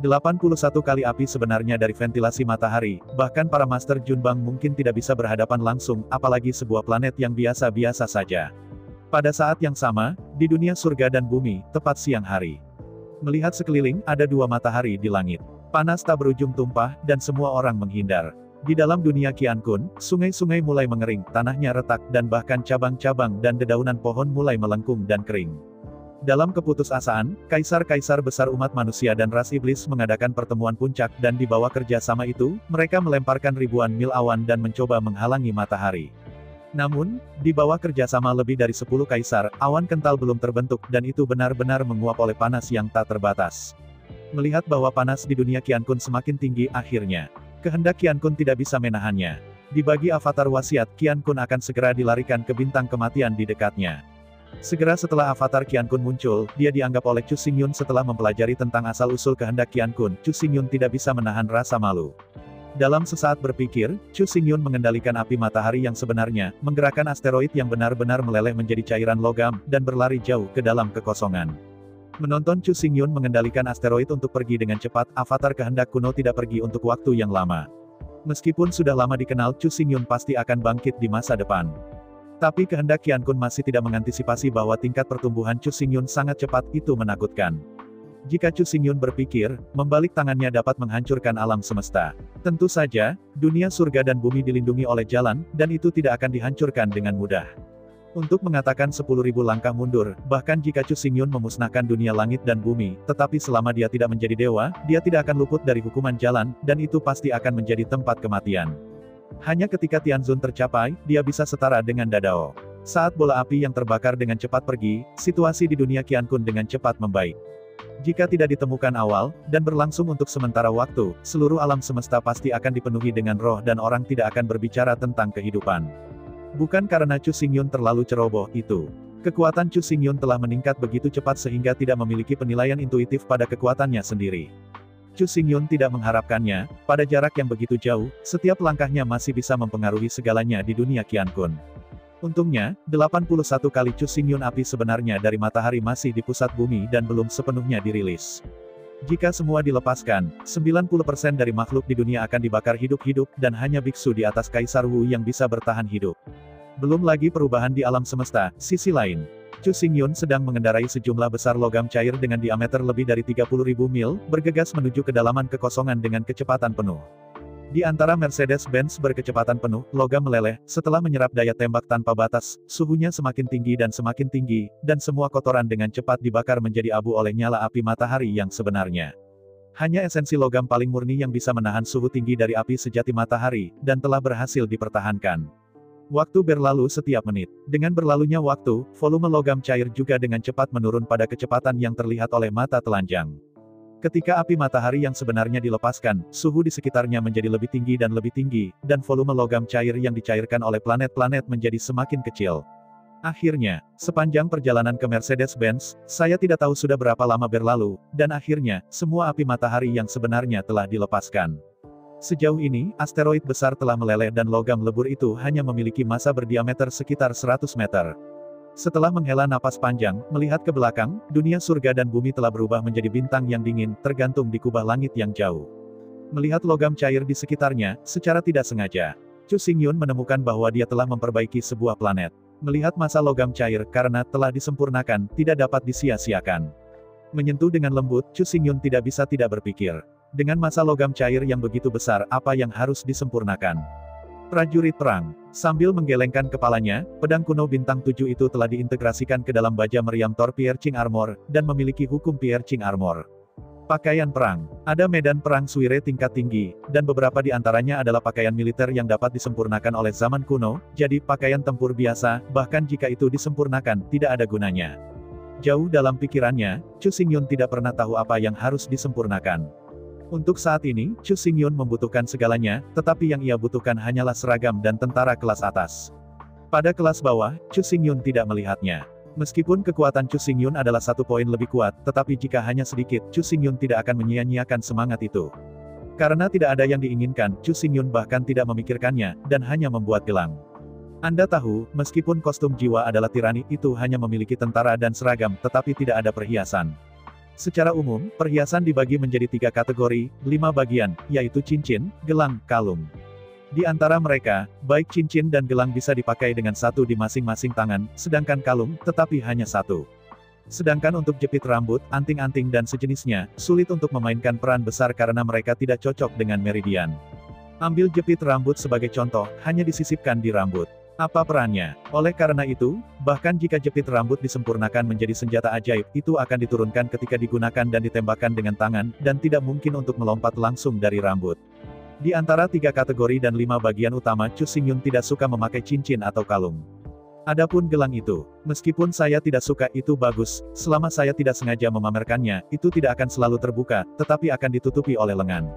81 kali api sebenarnya dari ventilasi matahari, bahkan para Master Junbang mungkin tidak bisa berhadapan langsung, apalagi sebuah planet yang biasa-biasa saja. Pada saat yang sama, di dunia surga dan bumi, tepat siang hari. Melihat sekeliling, ada 2 matahari di langit. Panas tak berujung tumpah, dan semua orang menghindar. Di dalam dunia Qiankun, sungai-sungai mulai mengering, tanahnya retak, dan bahkan cabang-cabang dan dedaunan pohon mulai melengkung dan kering. Dalam keputusasaan, kaisar-kaisar besar umat manusia dan ras iblis mengadakan pertemuan puncak dan di bawah kerjasama itu, mereka melemparkan ribuan mil awan dan mencoba menghalangi matahari. Namun, di bawah kerjasama lebih dari 10 kaisar, awan kental belum terbentuk dan itu benar-benar menguap oleh panas yang tak terbatas. Melihat bahwa panas di dunia Qiankun semakin tinggi, akhirnya kehendak Qiankun tidak bisa menahannya. Dibagi avatar wasiat, Qiankun akan segera dilarikan ke bintang kematian di dekatnya. Segera setelah avatar Qiankun muncul, dia dianggap oleh Chu Xingyun setelah mempelajari tentang asal-usul kehendak Qiankun, Chu Xingyun tidak bisa menahan rasa malu. Dalam sesaat berpikir, Chu Xingyun mengendalikan api matahari yang sebenarnya, menggerakkan asteroid yang benar-benar meleleh menjadi cairan logam, dan berlari jauh ke dalam kekosongan. Menonton Chu Xingyun mengendalikan asteroid untuk pergi dengan cepat, avatar kehendak kuno tidak pergi untuk waktu yang lama. Meskipun sudah lama dikenal, Chu Xingyun pasti akan bangkit di masa depan. Tapi kehendak Qiankun masih tidak mengantisipasi bahwa tingkat pertumbuhan Chu Xingyun sangat cepat, itu menakutkan. Jika Chu Xingyun berpikir, membalik tangannya dapat menghancurkan alam semesta. Tentu saja, dunia surga dan bumi dilindungi oleh jalan, dan itu tidak akan dihancurkan dengan mudah. Untuk mengatakan 10.000 langkah mundur, bahkan jika Chu Xingyun memusnahkan dunia langit dan bumi, tetapi selama dia tidak menjadi dewa, dia tidak akan luput dari hukuman jalan, dan itu pasti akan menjadi tempat kematian. Hanya ketika Tianzun tercapai, dia bisa setara dengan Dadao. Saat bola api yang terbakar dengan cepat pergi, situasi di dunia Qiankun dengan cepat membaik. Jika tidak ditemukan awal, dan berlangsung untuk sementara waktu, seluruh alam semesta pasti akan dipenuhi dengan roh dan orang tidak akan berbicara tentang kehidupan. Bukan karena Chu Xingyun terlalu ceroboh, itu. Kekuatan Chu Xingyun telah meningkat begitu cepat sehingga tidak memiliki penilaian intuitif pada kekuatannya sendiri. Chu Xingyun tidak mengharapkannya, pada jarak yang begitu jauh, setiap langkahnya masih bisa mempengaruhi segalanya di dunia Qiankun. Untungnya, 81 kali Chu Xingyun api sebenarnya dari matahari masih di pusat bumi dan belum sepenuhnya dirilis. Jika semua dilepaskan, 90% dari makhluk di dunia akan dibakar hidup-hidup, dan hanya biksu di atas Kaisar Wu yang bisa bertahan hidup. Belum lagi perubahan di alam semesta. Sisi lain, Chu Xingyun sedang mengendarai sejumlah besar logam cair dengan diameter lebih dari 30.000 mil, bergegas menuju kedalaman kekosongan dengan kecepatan penuh. Di antara Mercedes-Benz berkecepatan penuh, logam meleleh, setelah menyerap daya tembak tanpa batas, suhunya semakin tinggi, dan semua kotoran dengan cepat dibakar menjadi abu oleh nyala api matahari yang sebenarnya. Hanya esensi logam paling murni yang bisa menahan suhu tinggi dari api sejati matahari, dan telah berhasil dipertahankan. Waktu berlalu setiap menit. Dengan berlalunya waktu, volume logam cair juga dengan cepat menurun pada kecepatan yang terlihat oleh mata telanjang. Ketika api matahari yang sebenarnya dilepaskan, suhu di sekitarnya menjadi lebih tinggi, dan volume logam cair yang dicairkan oleh planet-planet menjadi semakin kecil. Akhirnya, sepanjang perjalanan ke Mercedes-Benz, saya tidak tahu sudah berapa lama berlalu, dan akhirnya, semua api matahari yang sebenarnya telah dilepaskan. Sejauh ini, asteroid besar telah meleleh dan logam lebur itu hanya memiliki massa berdiameter sekitar 100 meter. Setelah menghela napas panjang, melihat ke belakang, dunia surga dan bumi telah berubah menjadi bintang yang dingin, tergantung di kubah langit yang jauh. Melihat logam cair di sekitarnya, secara tidak sengaja, Chu Xingyun menemukan bahwa dia telah memperbaiki sebuah planet. Melihat masa logam cair karena telah disempurnakan, tidak dapat disia-siakan. Menyentuh dengan lembut, Chu Xingyun tidak bisa tidak berpikir. Dengan masa logam cair yang begitu besar, apa yang harus disempurnakan? Prajurit perang. Sambil menggelengkan kepalanya, pedang kuno bintang 7 itu telah diintegrasikan ke dalam baja meriam Thor Piercing Armor, dan memiliki hukum Piercing Armor. Pakaian perang. Ada medan perang Suire tingkat tinggi, dan beberapa di antaranya adalah pakaian militer yang dapat disempurnakan oleh zaman kuno, jadi pakaian tempur biasa, bahkan jika itu disempurnakan, tidak ada gunanya. Jauh dalam pikirannya, Chu Xingyun tidak pernah tahu apa yang harus disempurnakan. Untuk saat ini, Chu Xingyun membutuhkan segalanya, tetapi yang ia butuhkan hanyalah seragam dan tentara kelas atas. Pada kelas bawah, Chu Xingyun tidak melihatnya. Meskipun kekuatan Chu Xingyun adalah 1 poin lebih kuat, tetapi jika hanya sedikit, Chu Xingyun tidak akan menyia-nyiakan semangat itu. Karena tidak ada yang diinginkan, Chu Xingyun bahkan tidak memikirkannya, dan hanya membuat gelang. Anda tahu, meskipun kostum jiwa adalah tirani, itu hanya memiliki tentara dan seragam, tetapi tidak ada perhiasan. Secara umum, perhiasan dibagi menjadi 3 kategori, 5 bagian, yaitu cincin, gelang, kalung. Di antara mereka, baik cincin dan gelang bisa dipakai dengan satu di masing-masing tangan, sedangkan kalung, tetapi hanya satu. Sedangkan untuk jepit rambut, anting-anting dan sejenisnya, sulit untuk memainkan peran besar karena mereka tidak cocok dengan meridian. Ambil jepit rambut sebagai contoh, hanya disisipkan di rambut. Apa perannya? Oleh karena itu, bahkan jika jepit rambut disempurnakan menjadi senjata ajaib, itu akan diturunkan ketika digunakan dan ditembakkan dengan tangan, dan tidak mungkin untuk melompat langsung dari rambut. Di antara 3 kategori dan 5 bagian utama, Chu Xingyun tidak suka memakai cincin atau kalung. Adapun gelang itu, meskipun saya tidak suka itu bagus, selama saya tidak sengaja memamerkannya, itu tidak akan selalu terbuka, tetapi akan ditutupi oleh lengan.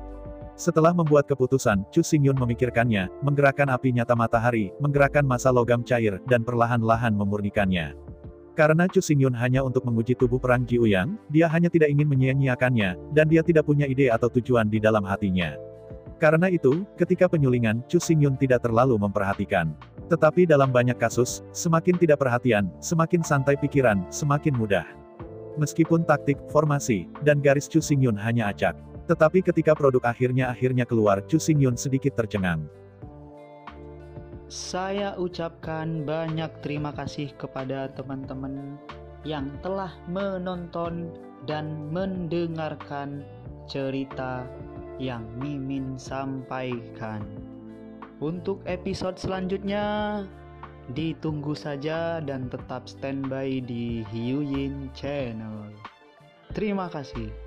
Setelah membuat keputusan, Chu Xingyun memikirkannya, menggerakkan api nyata matahari, menggerakkan masa logam cair, dan perlahan-lahan memurnikannya. Karena Chu Xingyun hanya untuk menguji tubuh perang Ji Uyang, dia hanya tidak ingin menyia-nyiakannya, dan dia tidak punya ide atau tujuan di dalam hatinya. Karena itu, ketika penyulingan, Chu Xingyun tidak terlalu memperhatikan. Tetapi dalam banyak kasus, semakin tidak perhatian, semakin santai pikiran, semakin mudah. Meskipun taktik, formasi, dan garis Chu Xingyun hanya acak. Tetapi ketika produk akhirnya keluar, Chu Xingyun sedikit tercengang. Saya ucapkan banyak terima kasih kepada teman-teman yang telah menonton dan mendengarkan cerita yang Mimin sampaikan. Untuk episode selanjutnya, ditunggu saja dan tetap standby di Hiu Yin Channel. Terima kasih.